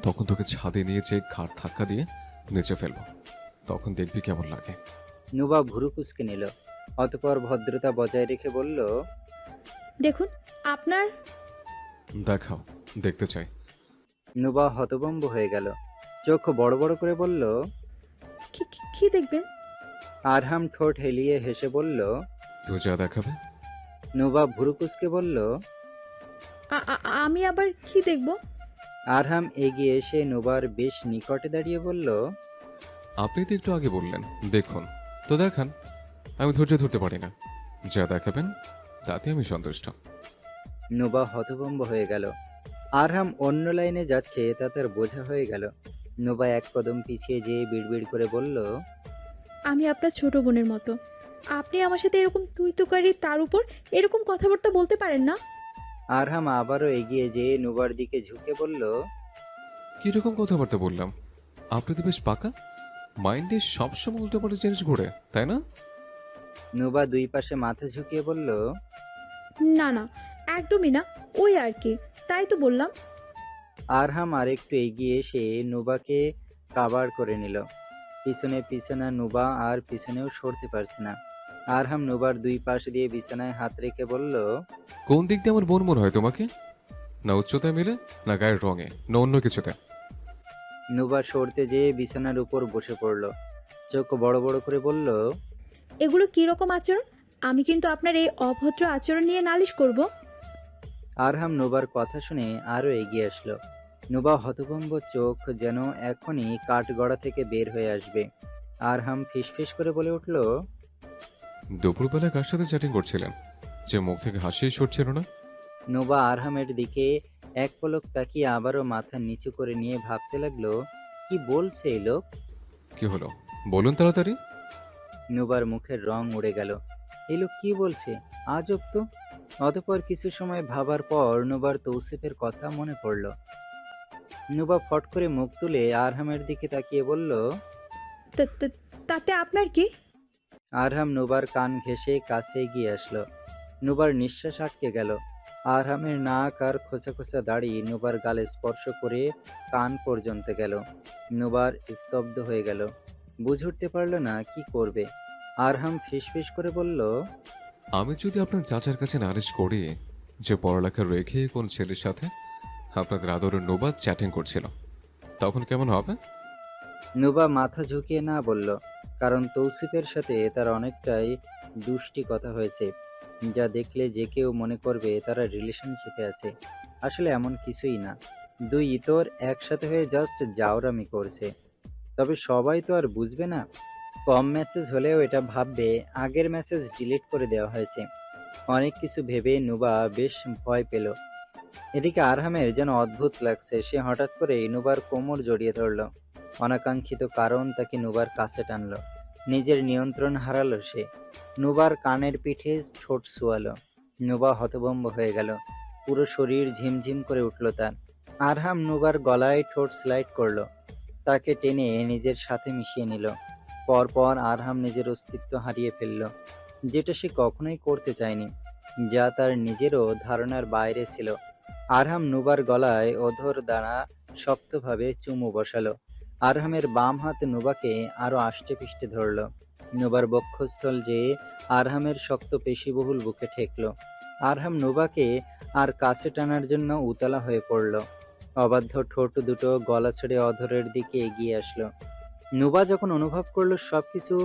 তখন তোকে ছাদে নিয়ে যে ঘাট ধাক্কা দিয়ে নিচে ফেলবো, তখন দেখবি কেমন লাগে। নোবা ভুরু কুঁচকে নিল। অতঃপর ভদ্রতা বজায় রেখে বলল, দেখুন আপনার। দেখাও, দেখতে চাই। নোবা হতভম্ব হয়ে গেল। চোখ বড় বড় করে বলল, কি দেখবেন? আরহাম ঠোঁট হেলিয়ে হেসে বলল, তুই যা দেখাবে। নোবা ভুরু কুঁচকে বলল, আমি আবার কি দেখব? আরহাম এগিয়ে এসে নোবার বেশ নিকটে দাঁড়িয়ে বলল, আপনি তো একটু আগে বললেন দেখুন, তো দেখান। আমি ধৈর্য ধরতে পারি না, যা দেখাবেন তাতে আমি সন্তুষ্ট। নোবা হতভম্ব হয়ে গেল। আরহাম অন্য লাইনে যাচ্ছে তা তার বোঝা হয়ে গেল। নোবা 1 কদম পিছিয়ে যেয়ে বিড়বিড় করে বলল, আমি আপনার ছোট বোনের মতো, আপনি আমার সাথে এরকম তুই তুকারি, তার উপর এরকম কথাবার্তা বলতে পারেন না। আরহাম আবারও এগিয়ে যেয়ে নোবার দিকে ঝুঁকে বলল, কিরকম কথাবার্তা বললাম? আপনি তো বেশ পাকা, মাইন্ডে সবসময় উল্টোপাল্টা জিনিস ঘুরে, তাই না? নোবা 2 পাশে মাথা ঝুঁকিয়ে বলল, না না, একদমই না, ওই আর কি, তাই তো বললাম। আরহাম আরেকটু এগিয়ে এসে নোবাকে কাবার করে নিল। পিছনে পিছনে নোবা আর পিছনেও সরতে পারছে না। আরহাম নোবার 2 পাশ দিয়ে বিছানায় হাত রেখে বলল, কোন দিক দিয়ে আমার বোন মনে হয় তোমাকে? না উচ্চতায় মিলে, না গায়ের রঙে, না অন্য কিছুতে? নোবা সরতে যেয়ে বিছানার উপর বসে পড়ল। চোখ বড় বড় করে বলল, এগুলো কি রকম আচরণ? আমি কিন্তু আপনার এই অভদ্র আচরণ নিয়ে নালিশ করব। আরহাম নোবার কথা শুনে আরো এগিয়ে আসলো। নোবা হতভম্ব, চোখ যেন এখনই কাঠগড়া থেকে বের হয়ে আসবে। আরহাম ফিসফিস করে বলে উঠল, দুপুরবেলা কার সাথে চ্যাটিং করছিলেন? যে মুখ থেকে হাসিই সরছিল না। নোবা আরহামের দিকে এক পলক তাকিয়ে আবারও মাথা নিচু করে নিয়ে ভাবতে লাগলো, কি বলছে এই লোক? কি হলো বলুন তাড়াতাড়ি। নোবার মুখের রং উড়ে গেল। এই লোক কি বলছে, আজব তো। অতঃপর কিছু সময় ভাবার পর নোবার তৌসিফের কথা মনে পড়ল। নোবা ফট করে মুখ তুলে আরহামের দিকে তাকিয়ে বলল, তাতে আপনার কি? আরহাম নোবার কান ঘেঁষে কাছে এগিয়ে আসলো। নোবার নিঃশ্বাস আটকে গেল। আরহামের নাক আর খোঁচা খোঁচা দাড়ি নোবার গালে স্পর্শ করে কান পর্যন্ত গেল। নোবার স্তব্ধ হয়ে গেল, বুঝে উঠতে পারল না কি করবে। আরহাম ফিসফিস করে বলল, আমি যদি আপনার চাচার কাছে নালিশ করি যে পড়ালেখা রেখে কোন ছেলের সাথে আপনাদের আদরের নোবা চ্যাটিং করছিল, তখন কেমন হবে? নোবা মাথা ঝুঁকিয়ে না বলল, কারণ তৌসিফের সাথে তার অনেকটাই দুষ্টি কথা হয়েছে, যা দেখলে যে কেউ মনে করবে তারা রিলেশনশিপে আছে। আসলে এমন কিছুই না, দুই ইতর একসাথে হয়ে জাস্ট জাউরামি করছে। তবে সবাই তো আর বুঝবে না। কম মেসেজ হলেও এটা ভাববে আগের মেসেজ ডিলিট করে দেওয়া হয়েছে। অনেক কিছু ভেবে নুবা বেশ ভয় পেল। এদিকে আরহামের যেন অদ্ভুত লাগছে, সে হঠাৎ করে নুবার কোমর জড়িয়ে ধরল। অনাকাঙ্ক্ষিত কারণ তাকে নুবার কাছে টানল। নিজের নিয়ন্ত্রণ হারালো সে। নুবার কানের পিঠে ঠোঁট ছোঁয়ালো। নুবা হতভম্ব হয়ে গেল, পুরো শরীর ঝিমঝিম করে উঠল তার। আরহাম নুবার গলায় ঠোঁট স্লাইড করলো, তাকে টেনে নিজের সাথে মিশিয়ে নিল। পরপর আরহাম নিজের অস্তিত্ব হারিয়ে ফেলল, যেটা সে কখনোই করতে চায়নি, যা তার নিজেরও ধারণার বাইরে ছিল। আরহাম নুবার গলায় অধর দ্বারা শক্তভাবে চুমু বসালো। আরহামের বাম হাত নুবাকে আরো আষ্টে পিষ্টে ধরল। নুবার বক্ষস্থল যে আরহামের শক্ত পেশিবহুল বুকে ঠেকল। আরহাম নুবাকে আর কাছে টানার জন্য উতলা হয়ে পড়ল। অবাধ্য ঠোঁট দুটো গলা ছেড়ে অধরের দিকে এগিয়ে আসলো। নুবা যখন অনুভব করলো সবকিছু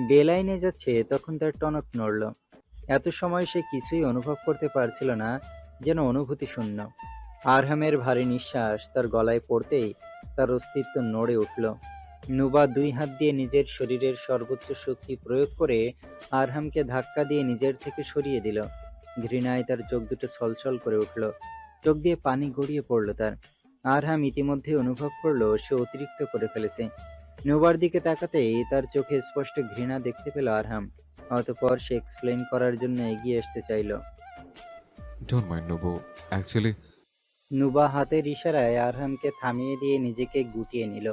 বেলাইনে যাচ্ছে, তখন তার টনক নড়ল। এত সময় সে কিছুই অনুভব করতে পারছিল না, যেন অনুভূতি শূন্য। আরহামের ভারী নিঃশ্বাস তার গলায় পড়তেই তার অস্তিত্ব নড়ে উঠল। নুবা দুই হাত দিয়ে নিজের শরীরের সর্বোচ্চ শক্তি প্রয়োগ করে আরহামকে ধাক্কা দিয়ে নিজের থেকে সরিয়ে দিল। ঘৃণায় তার চোখ দুটো ছলছল করে উঠল, চোখ দিয়ে পানি গড়িয়ে পড়ল তার। আরহাম ইতিমধ্যে অনুভব করলো সে অতিরিক্ত করে ফেলেছে। নুবার দিকে তাকাতেই তার চোখে স্পষ্ট ঘৃণা দেখতে পেল আরহাম। অতঃপর সে এক্সপ্লেন করার জন্য এগিয়ে আসতে চাইল। ডোন্ট মাইন্ড নুবু, অ্যাকচুয়ালি নুবা হাতের ইশারায় আরহামকে থামিয়ে দিয়ে নিজেকে গুটিয়ে নিল।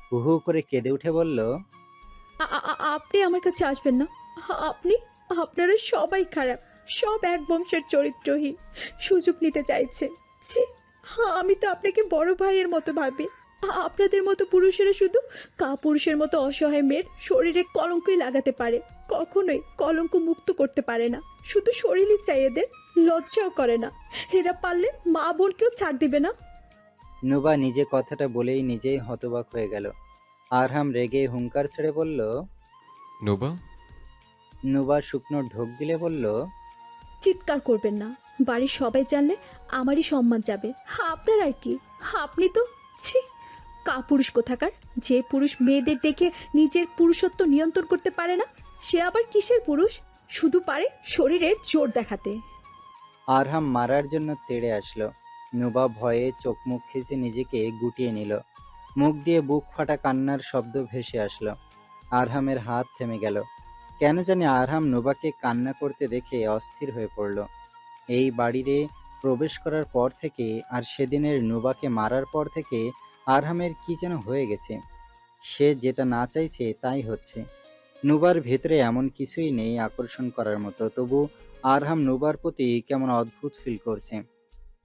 হু হু করে কেঁদে উঠে বলল, আপনি আমার কাছে আসবেন না। আপনারা সবাই খারাপ, সব এক বংশের চরিত্রহীন, সুযোগ নিতে চাইছে। ছি, আমি তো আপনাকে বড় ভাইয়ের মতো ভাবি। আপনাদের মতো পুরুষেরা শুধু কাপুরুষের মতো অসহায় মেয়ের শরীরে কলঙ্কই লাগাতে পারে, কখনোই কলঙ্ক মুক্ত করতে পারে না। শুধু শরীরই চাই এদের, লজ্জাও করে না। এরা পারলে মা বোনকেও ছাড় দিবে না। নুবা নিজে কথাটা বলেই নিজেই হতবাক হয়ে গেল। আরহাম রেগে হুঙ্কার ছেড়ে বলল, নোবা। নুবা শুকনো ঢোক গিলে বলল, চিৎকার করবেন না, বাড়ির সবাই জানলে আমারই সম্মান যাবে। আপনার আর কি, আপনি তো ছি, কাপুরুষ কোথাকার। যে পুরুষ মেয়েদের দেখে নিজের পুরুষত্ব নিয়ন্ত্রণ করতে পারে না, সে আবার কিসের পুরুষ? শুধু পারে শরীরের জোর দেখাতে। আরহাম মারার জন্য তেড়ে আসলো। নুবা ভয়ে চোখ মুখ খিচে নিজেকে গুটিয়ে নিল। মুখ দিয়ে বুক ফাটা কান্নার শব্দ ভেসে আসলো। আরহামের হাত থেমে গেল। কেন জানি আরহাম নুবাকে কান্না করতে দেখে অস্থির হয়ে পড়ল। এই বাড়িতে প্রবেশ করার পর থেকে আর সেদিনের নুবাকে মারার পর থেকে আরহামের কি যেন হয়ে গেছে। সে যেটা না চাইছে তাই হচ্ছে। নুবার ভেতরে এমন কিছুই নেই আকর্ষণ করার মতো, তবু আরহাম নুবার প্রতি কেমন অদ্ভুত ফিল করছে।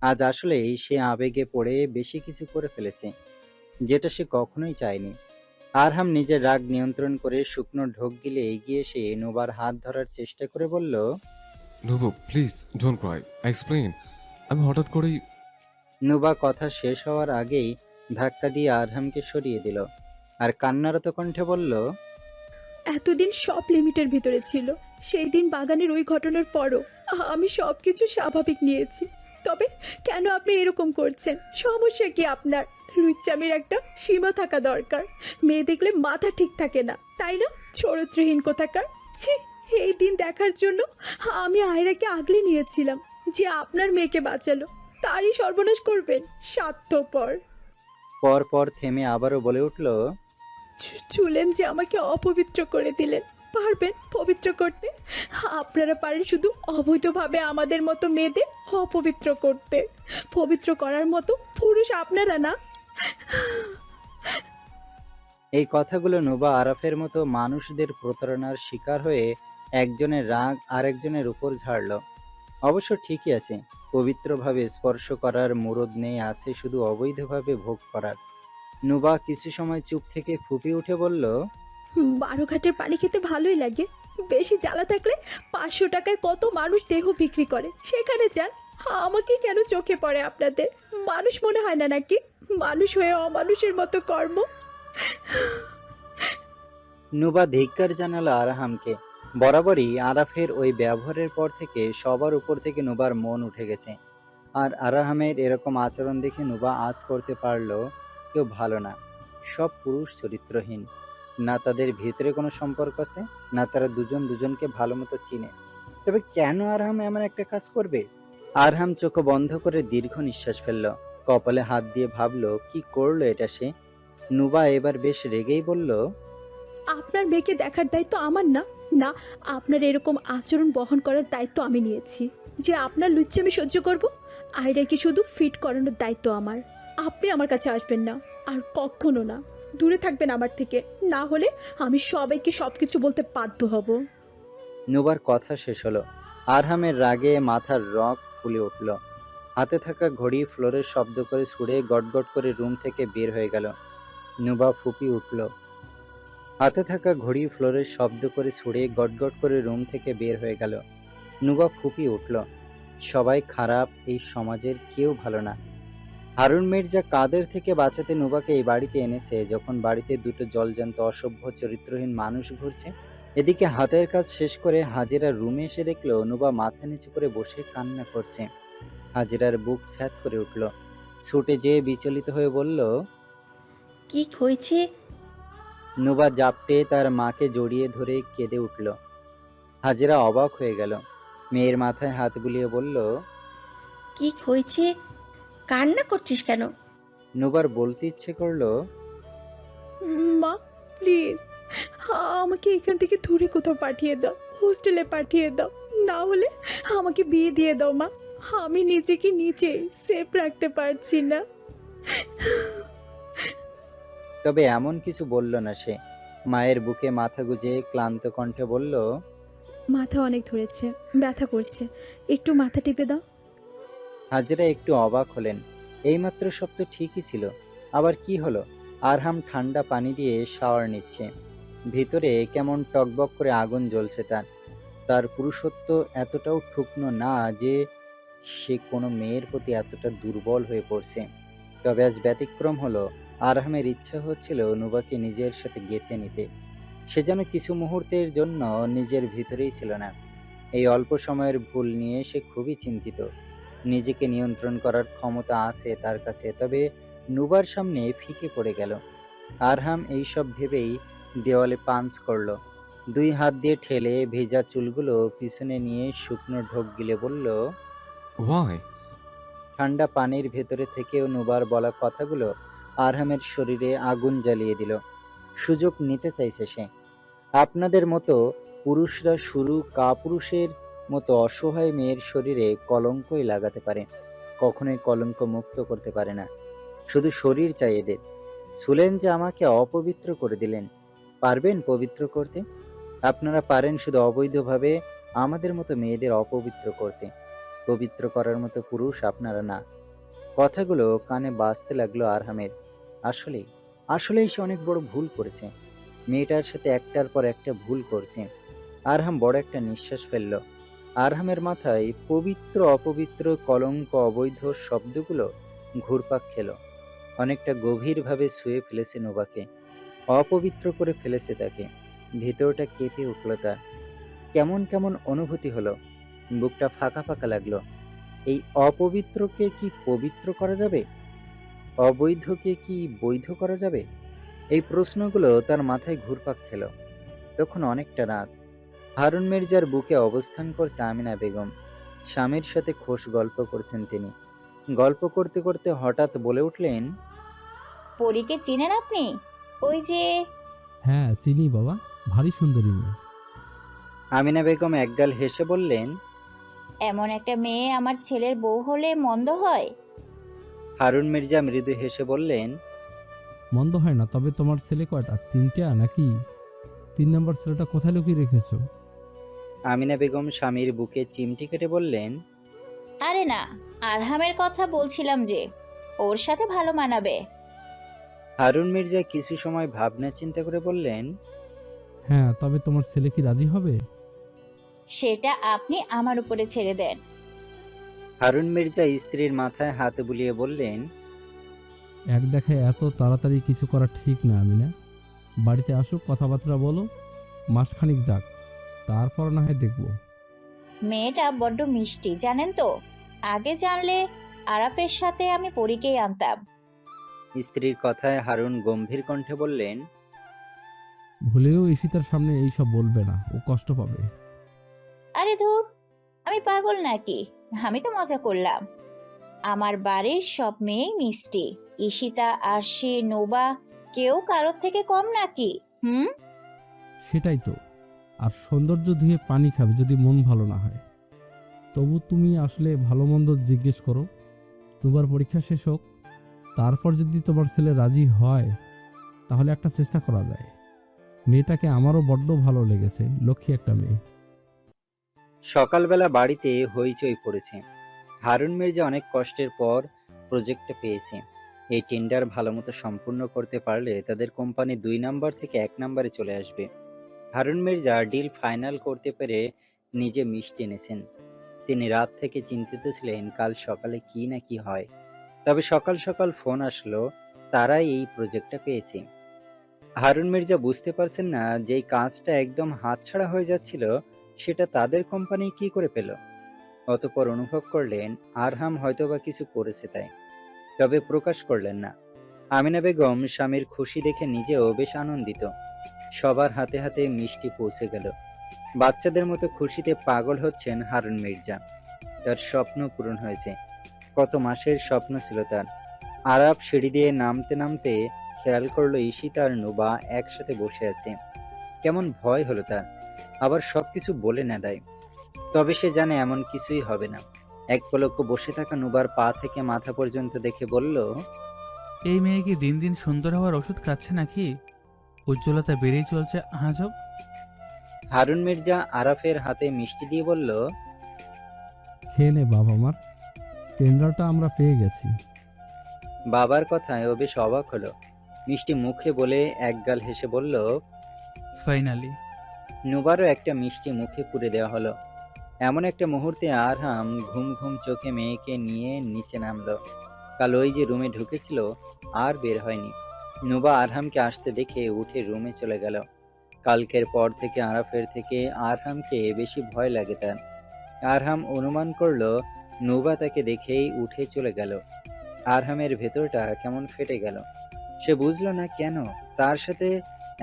আজ আসলেই সে আবেগে পড়ে বেশি কিছু করে ফেলেছে, যেটা সে কখনোই চায়নি। আরহাম নিজের রাগ নিয়ন্ত্রণ করে শুকনো ঢোক গিলে এগিয়ে এসে নুবার হাত ধরার চেষ্টা করে বলল, নুবু প্লিজ ডোন্ট ক্রাই, এক্সপ্লেইন। আমি হঠাৎ করেই। নুবা কথা শেষ হওয়ার আগেই ধাক্কা দিয়ে আরহামকে সরিয়ে দিল আর কান্নারত কণ্ঠে বলল, এতদিন সব লিমিটের ভিতরে ছিল। সেই দিন বাগানের ওই ঘটনার পরও আমি সব কিছু স্বাভাবিক নিয়েছি। তবে কেন আপনি এরকম করছেন? সমস্যা কি আপনার? লুচ্চামির একটা সীমা থাকা দরকার। মেয়ে দেখলে মাথা ঠিক থাকে না, তাই না? চরিত্রহীন কোথাকার। ছি এই দিন দেখার জন্য আমি আয়রাকে আগলে নিয়েছিলাম, যে আপনার মেয়েকে বাঁচালো তারই সর্বনাশ করবেন, স্বার্থপর। পর থেমে আবারও বলে উঠল, চুলেন যে আমাকে অপবিত্র করে দিলেন, পারবেন পবিত্র করতে? আপনারা পারেন শুধু অবৈধভাবে আমাদের মতো মেয়েদের অপবিত্র করতে। পবিত্র করার মতো পুরুষ আপনারা না। এই কথাগুলো নুবা আরাফের মতো মানুষদের প্রতারণার শিকার হয়ে একজনের রাগ আরেকজনের উপর ঝাড়ল। অবশ্য ঠিকই আছে, পবিত্রভাবে স্পর্শ করার মুরদ নেই, আছে শুধু অবৈধভাবে ভোগ করার। নুবা কিছু সময় চুপ থেকে ফুঁপিয়ে উঠে বলল, 12 ঘাটের পানি খেতে ভালোই লাগে। বেশি জ্বালা থাকলে 500 টাকায় কত মানুষ দেহ বিক্রি করে, সেখানে যান। আমাকে কেন চোখে পড়ে আপনাদের? মানুষ মনে হয় না নাকি? মানুষ হয়ে অমানুষের মতো কর্ম। নুবা ধিক্কার জানালো আরাহামকে। বরাবরই আরাফের ওই ব্যবহারের পর থেকে সবার উপর থেকে নুবার মন উঠে গেছে। আর আরাহামের এরকম আচরণ দেখে নুবা আজ করতে পারলো কেউ ভালো না, সব পুরুষ চরিত্রহীন। না তাদের ভিতরে কোনো সম্পর্ক আছে, না তারা দুজন দুজনকে ভালো মতো চিনে। তবে কেন আরহাম এমন একটা কাজ করবে? আরহাম চোখ বন্ধ করে দীর্ঘ নিঃশ্বাস ফেলল, কপালে হাত দিয়ে ভাবলো কি করলো এটা সে। নুবা এবার বেশ রেগেই বলল, আপনার মেয়েকে দেখার দায়িত্ব আমার না। না, আপনার এরকম আচরণ বহন করার দায়িত্ব আমি নিয়েছি। যে আপনার লুচ্চে আমি সহ্য করব, আয়রাকে শুধু ফিট করানোর দায়িত্ব আমার। আপনি আমার কাছে আসবেন না, আর কখনো না। দূরে থাকবেন আমার থেকে, না হলে আমি সবাইকে সবকিছু বলতে বাধ্য হব। নুবার কথা শেষ হলো। আরহামের রাগে মাথার রগ ফুলে উঠল। হাতে থাকা ঘড়ি ফ্লোরের শব্দ করে ছুঁড়ে গটগট করে রুম থেকে বের হয়ে গেল। নুবা ফুঁপিয়ে উঠল। হাতে থাকা ঘড়ি ফ্লোরের শব্দ করে ছুঁড়ে গটগট করে রুম থেকে বের হয়ে গেল। নুবা ফুঁপিয়ে উঠল। সবাই খারাপ, এই সমাজের কেউ ভালো না। হারুন মির্জা কাদের থেকে বাঁচাতে নুবাকে এই বাড়িতে এনেছে, যখন বাড়িতে দুটো জলজান্ত অসভ্য চরিত্রহীন মানুষ ঘুরছে। এদিকে হাতের কাজ শেষ করে হাজিরা রুমে এসে দেখলো নুবা মাথা নিচু করে বসে কান্না করছে। হাজিরার বুক স্যাঁত করে উঠল। ছুটে যেয়ে বিচলিত হয়ে বলল, কি হয়েছে? নুবা জাপটে তার মাকে জড়িয়ে ধরে কেঁদে উঠল। হাজিরা অবাক হয়ে গেল। মেয়ের মাথায় হাত বুলিয়ে বলল, কি হয়েছে? কান্না করছিস কেন? নুবার বলতে ইচ্ছে করলো, মা প্লিজ আমাকে এখান থেকে দূরে কোথাও পাঠিয়ে দাও, হোস্টেলে পাঠিয়ে দাও। না হলে আমাকে বিয়ে দিয়ে দাও মা। আমি নিজেকে নিজেই সেফ রাখতে পারছি না। তবে এমন কিছু বলল না সে। মায়ের বুকে মাথা গুজে ক্লান্ত কণ্ঠে বলল, মাথা অনেক ধরেছে, ব্যথা করছে, একটু মাথা টিপে দাও। হাজিরা একটু অবাক হলেন। এইমাত্র সব তো ঠিকই ছিল, আবার কি হলো? আরহাম ঠান্ডা পানি দিয়ে শাওয়ার নিচ্ছে। ভিতরে কেমন টকবক করে আগুন জ্বলছে তার। তার পুরুষত্ব এতটাও ঠুকনো না যে সে কোনো মেয়ের প্রতি এতটা দুর্বল হয়ে পড়ছে। তবে আজ ব্যতিক্রম হলো, আরহামের ইচ্ছা হচ্ছিল নুবাকে নিজের সাথে গেঁথে নিতে। সে যেন কিছু মুহূর্তের জন্য নিজের ভিতরেই ছিল না। এই অল্প সময়ের ভুল নিয়ে সে খুবই চিন্তিত। নিজেকে নিয়ন্ত্রণ করার ক্ষমতা আছে তার কাছে, তবে নুবার সামনে ফিকে পড়ে গেল। আরহাম এইসব ভেবেই দেওয়ালে পাঞ্চ করলো। 2 হাত দিয়ে ঠেলে ভেজা চুলগুলো পিছনে নিয়ে শুকনো ঢোক গিলে বলল, ওয়াই? ঠান্ডা পানির ভেতরে থেকেও নুবার বলা কথাগুলো আরহামের শরীরে আগুন জ্বালিয়ে দিল। সুযোগ নিতে চাইছে সে। আপনাদের মতো পুরুষরা শুরু কাপুরুষের মতো অসহায় মেয়ের শরীরে কলঙ্কই লাগাতে পারে, কখনোই কলঙ্ক মুক্ত করতে পারে না। শুধু শরীর চাই এদের। শুলেন যে আমাকে অপবিত্র করে দিলেন, পারবেন পবিত্র করতে? আপনারা পারেন শুধু অবৈধভাবে আমাদের মতো মেয়েদের অপবিত্র করতে। পবিত্র করার মতো পুরুষ আপনারা না। কথাগুলো কানে বাজতে লাগলো আরহামের। আসলেই সে অনেক বড় ভুল করেছে। মেয়েটার সাথে একটার পর একটা ভুল করছে। আরহাম বড় একটা নিঃশ্বাস ফেলল। আরহামের মাথায় পবিত্র অপবিত্র কলঙ্ক অবৈধ শব্দগুলো ঘুরপাক খেল। অনেকটা গভীরভাবে ছুঁয়ে ফেলেছে নুবাকে, অপবিত্র করে ফেলেছে তাকে। ভেতরটা কেঁপে উঠল তার। কেমন কেমন অনুভূতি হলো, বুকটা ফাঁকা ফাঁকা লাগলো। এই অপবিত্রকে কি পবিত্র করা যাবে? অবৈধকে কি বৈধ করা যাবে? এই প্রশ্নগুলো তার মাথায় ঘুরপাক খেল। তখন অনেকটা রাত। হারুন মির্জার বুকে অবস্থান করছে আমিনা বেগম। স্বামীর সাথে খোশ গল্প করছেন তিনি। গল্প করতে করতে হঠাৎ বলে উঠলেন, পরীকে চিনেন আপনি? ওই যে হ্যাঁ চিনি বাবা, ভারী সুন্দরী মেয়ে। আমিনা বেগম একগাল হেসে বললেন। এমন একটা মেয়ে আমার ছেলের বউ হলে মন্দ হয়? হারুন মির্জা মৃদু হেসে বললেন, মন্দ হয় না, তবে তোমার ছেলে কয়টা? 3টা নাকি? 3 নম্বর ছেলেটা কোথায় লুকিয়ে রেখেছো? আমিনা বেগম স্বামীর বুকে চিমটি কেটে বললেন, আরে না, আরহামের কথা বলছিলাম যে ওর সাথে ভালো মানাবে। হারুন মির্জা কিছু সময় ভাবনা চিন্তা করে বললেন, হ্যাঁ, তবে তোমার ছেলে কি রাজি হবে? সেটা আপনি আমার উপরে ছেড়ে দেন। হারুন মির্জা স্ত্রীর মাথায় হাত বুলিয়ে বললেন, এক দেখায় এত তাড়াতাড়ি কিছু করা ঠিক না আমিনা। বাড়িতে আসুক, কথাবার্তা বলো, মাসখানিক যাক, তারপর না হয় দেখবো। মেয়েটা বড্ড মিষ্টি জানেন তো, আগে জানলে আরাফের সাথে আমি পরীকেই আনতাম। স্ত্রীর কথায় হারুন গম্ভীর কণ্ঠে বললেন, ভুলেও ঈশিতার সামনে এইসব বলবে না, ও কষ্ট পাবে। আরে ধুর, আমি পাগল নাকি? আমি তো মজা করলাম। আমার বাড়ির সব মেয়েই মিষ্টি। ঈশিতা, আরশি, নোবা কেউ কারোর থেকে কম নাকি? সেটাই তো। আর সৌন্দর্য ধুয়ে পানি খাবে যদি মন ভালো না হয়। তবু তুমি আসলে ভালো মন্দ জিজ্ঞেস করো। দুবার পরীক্ষা শেষ হোক, তারপর যদি তোমার ছেলে রাজি হয় তাহলে একটা চেষ্টা করা যায়। মেয়েটাকে আমারও বড্ড ভালো লেগেছে, লক্ষ্মী একটা মেয়ে। সকালবেলা বাড়িতে হইচই পড়েছে। হারুন মির্জা অনেক কষ্টের পর প্রজেক্টটা পেয়েছে। এই টেন্ডার ভালোমতো সম্পূর্ণ করতে পারলে তাদের কোম্পানি 2 নাম্বার থেকে 1 নাম্বারে চলে আসবে। হারুন মির্জা ডিল ফাইনাল করতে পেরে নিজে মিষ্টি এনেছেন। তিনি রাত থেকে চিন্তিত ছিলেন কাল সকালে কি না কি হয়। তবে সকাল সকাল ফোন আসলো, তারাই এই প্রজেক্টটা পেয়েছে। হারুন মির্জা বুঝতে পারছেন না যে এই কাজটা একদম হাতছাড়া হয়ে যাচ্ছিল সেটা তাদের কোম্পানি কি করে পেল। অতঃপর অনুভব করলেন আরহাম হয়তোবা কিছু করেছে তাই, তবে প্রকাশ করলেন না। আমিনা বেগম স্বামীর খুশি দেখে নিজেও বেশ আনন্দিত। সবার হাতে হাতে মিষ্টি পৌঁছে গেল। বাচ্চাদের মতো খুশিতে পাগল হচ্ছেন হারুন মির্জা। তার স্বপ্ন পূরণ হয়েছে। কত মাসের স্বপ্ন ছিল তার। আরাফ সিঁড়ি দিয়ে নামতে নামতে খেয়াল করলো ঈশিতা আর নুবা একসাথে বসে আছে। কেমন ভয় হলো তার, আবার সবকিছু বলে না দেয়। তবে সে জানে এমন কিছুই হবে না। এক পলক বসে থাকা নুবার পা থেকে মাথা পর্যন্ত দেখে বলল, এই মেয়ে কি দিন দিন সুন্দর হওয়ার ওষুধ খাচ্ছে নাকি? উজ্জ্বলতা বেড়েই চলছে আজব। হারুন মির্জা আরাফের হাতে মিষ্টি দিয়ে বলল, খেয়ে নে বাবা, আমার টেন্ডারটা আমরা পেয়ে গেছি। বাবার কথায় ও বেশ অবাক হলো। মিষ্টি মুখে বলে একগাল হেসে বলল, ফাইনালি। নুবারও একটা মিষ্টি মুখে পুরে দেওয়া হলো। এমন একটা মুহূর্তে আরহাম ঘুম ঘুম চোখে মেয়েকে নিয়ে নিচে নামলো। কাল ওই যে রুমে ঢুকেছিল আর বের হয়নি। নুবা আরহামকে আসতে দেখে উঠে রুমে চলে গেল। কালকের পর থেকে আরাফের থেকে আরহামকে বেশি ভয় লাগে তার। আরহাম অনুমান করলো নুবা তাকে দেখেই উঠে চলে গেল। আরহামের ভেতরটা কেমন ফেটে গেল। সে বুঝলো না কেন তার সাথে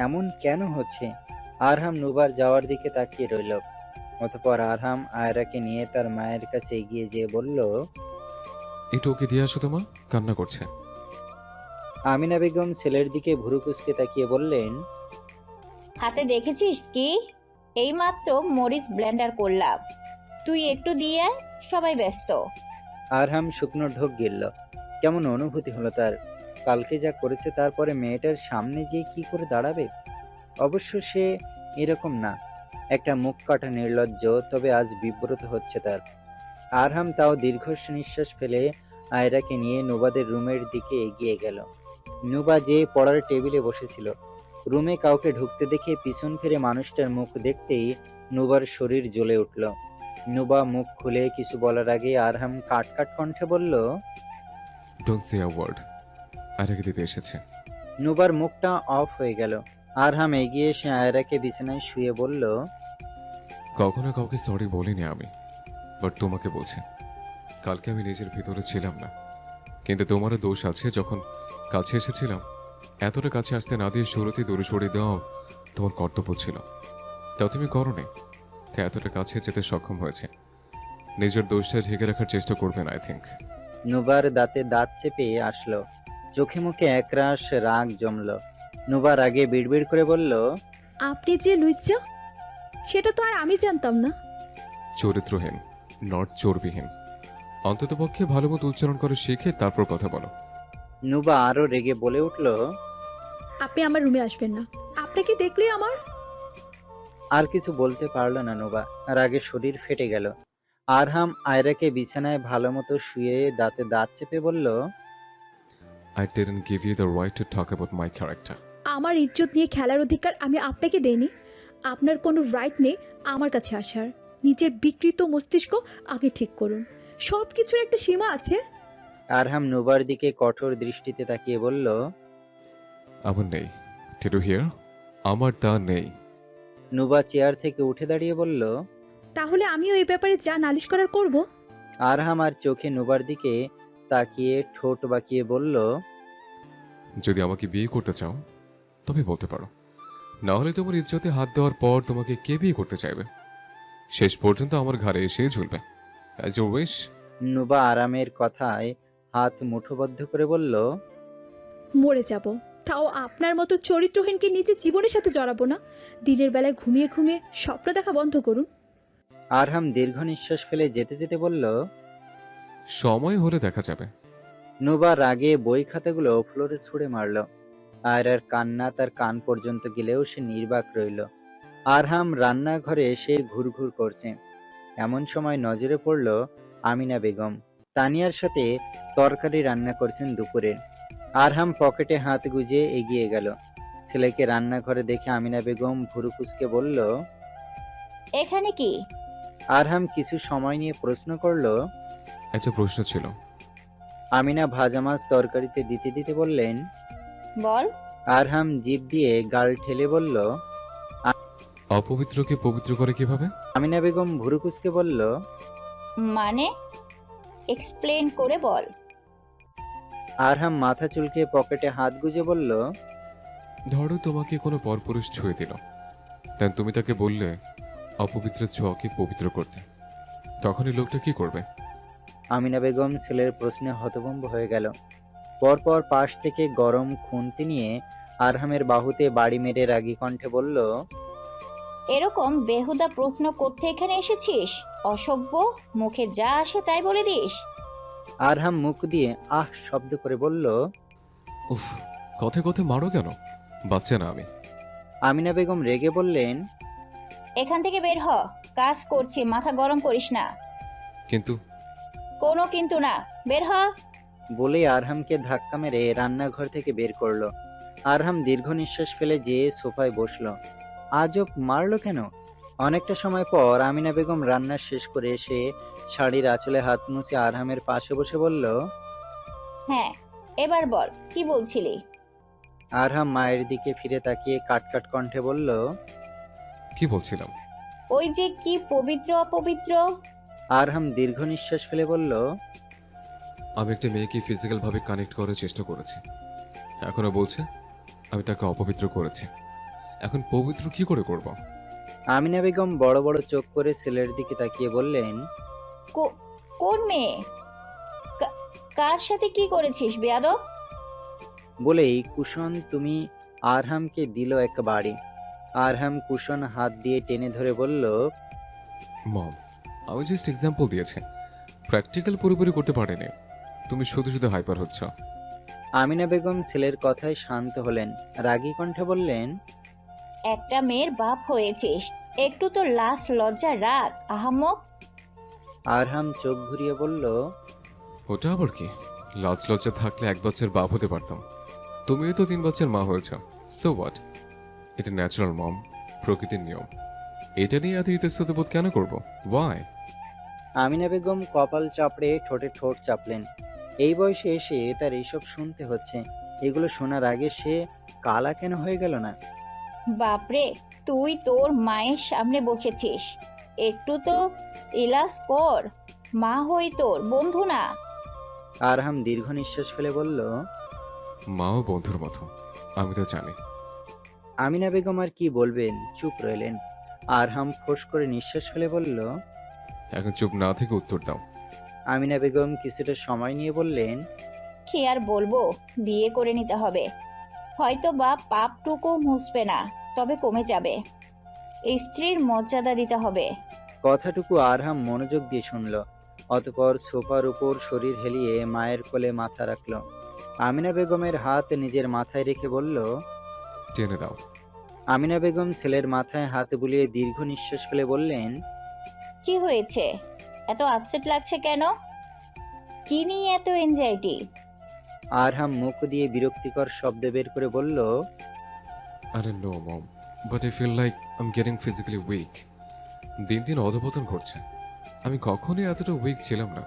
এমন কেন হচ্ছে। আরহাম নুবার যাওয়ার দিকে তাকিয়ে রইল। অতঃপর আরহাম আয়রাকে নিয়ে তার মায়ের কাছে এগিয়ে যেয়ে বলল, একটু ওকে দিয়ে আসো, তোমা কান্না করছে। আমিনা বেগম ছেলের দিকে ভুরু কুঁচকে তাকিয়ে বললেন, হাতে দেখেছিস কি? এইমাত্র মরিচ ব্লেন্ডার করলাম, তুই একটু দিয়ে আয়, সবাই ব্যস্ত। আরহাম শুকনো ঢোক গিলল। কেমন অনুভূতি হলো তার। কালকে যা করেছে তারপরে মেয়েটার সামনে যে কি করে দাঁড়াবে। অবশ্য সে এরকম না, একটা মুখ কাটা নির্লজ্জ, তবে আজ বিব্রত হচ্ছে তার। আরহাম তাও দীর্ঘ নিঃশ্বাস ফেলে আয়রাকে নিয়ে নুবাদের রুমের দিকে এগিয়ে গেল। নুবা যে পড়ার টেবিলে বসেছিল। রুমে কাউকে ঢুকতে দেখে পিছন ফিরে মানুষটার মুখ দেখতেই নুবার শরীর জ্বলে উঠল। নুবা মুখ খুলে কিছু বলার আগে আরহাম কাট কণ্ঠে বলল, ডোন্ট সে আ ওয়ার্ড। আয়রাকে দিতে এসেছে। নুবার মুখটা অফ হয়ে গেল। আরহাম এগিয়ে এসে আয়রাকে বিছানায় শুয়ে বলল, কখনো কাউকে সরি বলিনি আমি, বাট তোমাকে বলছি। কালকে আমি নিজের ভিতরে ছিলাম না, কিন্তু তোমারও দোষ আছে। যখন কাছে এসেছিলাম, এতটা কাছে আসতে না দিয়ে শুরুতেই দূরে সরিয়ে দেওয়া তোমার কর্তব্য ছিল। তাও তুমি করোনি। তাই এতটা কাছে যেতে সক্ষম হয়েছে। নিজের দোষটা ঢেকে রাখার চেষ্টা করবেন আই থিঙ্ক। নুবার দাঁতে দাঁত চেপে আসলো, চোখে মুখে একরাশ রাগ জমলো। নুবার আগে বিড়বিড় করে বলল, আপনি যে লুচ্চা সেটা তো আর আমি জানতাম না। চরিত্রহীন, নট চর্বিহীন। অন্ততপক্ষে ভালো মতো উচ্চারণ করে শিখে তারপর কথা বলো। নুবা আরো রেগে বলে উঠল, আপনি আমার রুমে আসবেন না। আপনাকে দেখলে আমার আর কিছু বলতে পারল না নুবা, রাগে শরীর ফেটে গেল। আরহাম আয়রাকে বিছানায় ভালো মতো শুয়ে দাঁতে দাঁত চেপে বলল, I didn't give you the right to talk about my character. আমার ইজ্জত নিয়ে খেলার অধিকার আমি আপনাকে দেইনি। আপনার কোনো রাইট নেই আমার কাছে আসার। নিজের বিকৃত মস্তিষ্ক আগে ঠিক করুন। সব কিছুর একটা সীমা আছে। আরহাম নুবার দিকে কঠোর দৃষ্টিতে তাকিয়ে বলল, আমার নেই। Did you hear? আমার তা নেই। নুবা চেয়ার থেকে উঠে দাঁড়িয়ে বলল। তাহলে আমিও এই ব্যাপারে যা নালিশ করার করব। আরহাম আর চোখে নুবার দিকে তাকিয়ে ঠোঁট বাঁকিয়ে বলল, যদি আমাকে বিয়ে করতে চাও তবে বলতে পারো, না হলে তোমার ইজ্জতে হাত দেওয়ার পর তোমাকে কে বিয়ে করতে চাইবে? শেষ পর্যন্ত আমার ঘাড়ে এসে ঝুলবে। As you wish. নুবা আরামের কথায় হাত মুঠোবদ্ধ করে বলল, মরে যাব, তাও আপনার মতো চরিত্রহীনকে নিজের জীবনের সাথে জড়াবো না। দিনের বেলায় ঘুমিয়ে ঘুমিয়ে স্বপ্ন দেখা বন্ধ করুন। আরহাম দীর্ঘ নিঃশ্বাস ফেলে যেতে যেতে বলল। সময় হলে দেখা যাবে। নুবা রাগে বই খাতাগুলো ফ্লোরে ছুঁড়ে মারল। আয়রার কান্না তার কান পর্যন্ত গেলেও সে নির্বাক রইল। আরহাম রান্নাঘরে এসে ঘুরঘুর করছে। এমন সময় নজরে পড়ল আমিনা বেগম তানিয়ার সাথে তরকারি রান্না করছেন দুপুরে। আরহাম পকেটে হাত গুজে এগিয়ে গেল। ছেলেকে রান্নাঘরে দেখে আমিনা বেগম ভুরু কুঁচকে বলল, এখানে কি? আরহাম কিছু সময় নিয়ে প্রশ্ন করল। একটা প্রশ্ন ছিল। আমিনা ভাজা মাছ তরকারিতে দিতে দিতে বললেন। বল। আরহাম জিভ দিয়ে গাল ঠেলে বলল। অপবিত্রকে পবিত্র করে কিভাবে? আমিনা বেগম ভুরু কুঁচকে বলল, মানে এক্সপ্লেন করে বল। আরহাম মাথা চুলকে পকেটে হাত গুজে বলল, ধরো তোমাকে কোনো পরপুরুষ ছুঁয়ে দিল, তাই তুমি তাকে বললে অপবিত্র ছোঁয়াকে পবিত্র করতে, তখন এই লোকটা কি করবে? আমিনা বেগম ছেলের প্রশ্নে হতভম্ব হয়ে গেল। পরপর পাশ থেকে গরম খুন্তি নিয়ে আরহামের বাহুতে বাড়ি মেরে রাগী কণ্ঠে বলল, এরকম বেহুদা প্রশ্ন করতে এখানে এসেছিস? অসভ্য, মুখে যা আসে তাই বলে দিস। আরহাম মুখ দিয়ে আহ শব্দ করে বলল, উফ, কথায় কথায় মারো কেন? বাচ্চা না আমি। আমিনা বেগম রেগে বললেন, এখান থেকে বের হ, কাজ করছি, মাথা গরম করিস না। কিন্তু কোনো কিন্তু না, বের হ। বলে আরহামকে ধাক্কা মেরে রান্নাঘর থেকে বের করলো। আরহাম দীর্ঘ নিঃশ্বাস ফেলে যেয়ে সোফায় বসলো। আজব মারলো কেন? অনেকটা সময় পর আমিনা বেগম রান্না শেষ করে এসে শাড়ির আঁচলে হাত মুছে আরহামের পাশে বসে বলল, হ্যাঁ, এবার বল কি বলছিলি? আরহাম মায়ের দিকে ফিরে তাকিয়ে কাটকাট কণ্ঠে বলল, কি বলছিলাম? ওই যে কি পবিত্র অপবিত্র। আরহাম দীর্ঘ নিঃশ্বাস ফেলে বলল, আমি একটা মেয়েকে ফিজিক্যাল ভাবে কানেক্ট করার চেষ্টা করেছি, এখনো বলছে আমি তাকে অপবিত্র করেছি। এখন পবিত্র কি করে করব? আমিনা বেগম বড় বড় চোখ করে ছেলের দিকে তাকিয়ে বললেন, কোন মেয়ে? কার সাথে কি করেছিস বেয়াদব? বলেই কুশন তুমি আরহামকে দিল এক বাড়ি। আরহাম কুশন হাত দিয়ে টেনে ধরে বলল, মম, আমি জাস্ট এক্সাম্পল দিয়েছি, প্র্যাকটিক্যাল পুরোপুরি করতে পারিনি। তুমি শুধু শুধু হাইপার হচ্ছ। আমিনা বেগম ছেলের কথায় শান্ত হলেন, রাগী কণ্ঠে বললেন, একটা মেয়ের বাপ হয়েছিস, একটু তো লাজ লজ্জা রাখ আহাম্মক। আরহাম চোখ ঘুরিয়ে বলল, ওটা আবার কি? লাজ লজ্জা থাকলে এক বাচ্চার বাপ হতে পারতাম, তুমিও তো 3 বাচ্চার মা হয়েছ। So what? এটা ন্যাচারাল মম, প্রকৃতির নিয়ম। এটা নিয়ে এত ইতস্তত কেন করবো? ওয়াই? আমিনা বেগম কপাল চাপড়ে ঠোঁটে ঠোঁট চাপলেন। এই বয়সে এসে তার এইসব শুনতে হচ্ছে। এগুলো শোনার আগে সে কালা কেন হয়ে গেল না? বাপরে, তুই তোর মায়ের সামনে বসেছিস, একটু তো ইলাজ কর। মা হই তোর বন্ধু না। আরহাম দীর্ঘ নিঃশ্বাস ফেলে বলল, মাও বন্ধুর মতো, আমি তো জানি। আমিনা বেগম আর কি বলবেন, চুপ রইলেন। আরহাম ফোঁস করে নিঃশ্বাস ফেলে বলল। এখন চুপ না থেকে উত্তর দাও। আমিনা বেগম কিছুটা সময় নিয়ে বললেন, কি আর বলবো, বিয়ে করে নিতে হবে। হয়তো বা পাপটুকু মুছবে না, তবে কমে যাবে। স্ত্রীর মর্যাদা দিতে হবে। কথাটুকু আরহাম মনোযোগ দিয়ে শুনল। অতঃপর সোফার উপর শরীর হেলিয়ে মায়ের কোলে মাথা রাখল। আমিনা বেগমের হাত নিজের মাথায় রেখে বলল। টেনে দাও। আমিনা বেগম ছেলের মাথায় হাত বুলিয়ে দীর্ঘ নিঃশ্বাস ফেলে বললেন, কি হয়েছে? এত আপসেট লাগছে কেন? কি নিয়ে এত এনজাইটি? আরহাম মুখ দিয়ে বিরক্তিকর শব্দ বের করে বলল, আরে no mom, but I feel like I am getting physically weak. দিন দিন অধপতন ঘটছে। আমি কখনোই এতটা উইক ছিলাম না।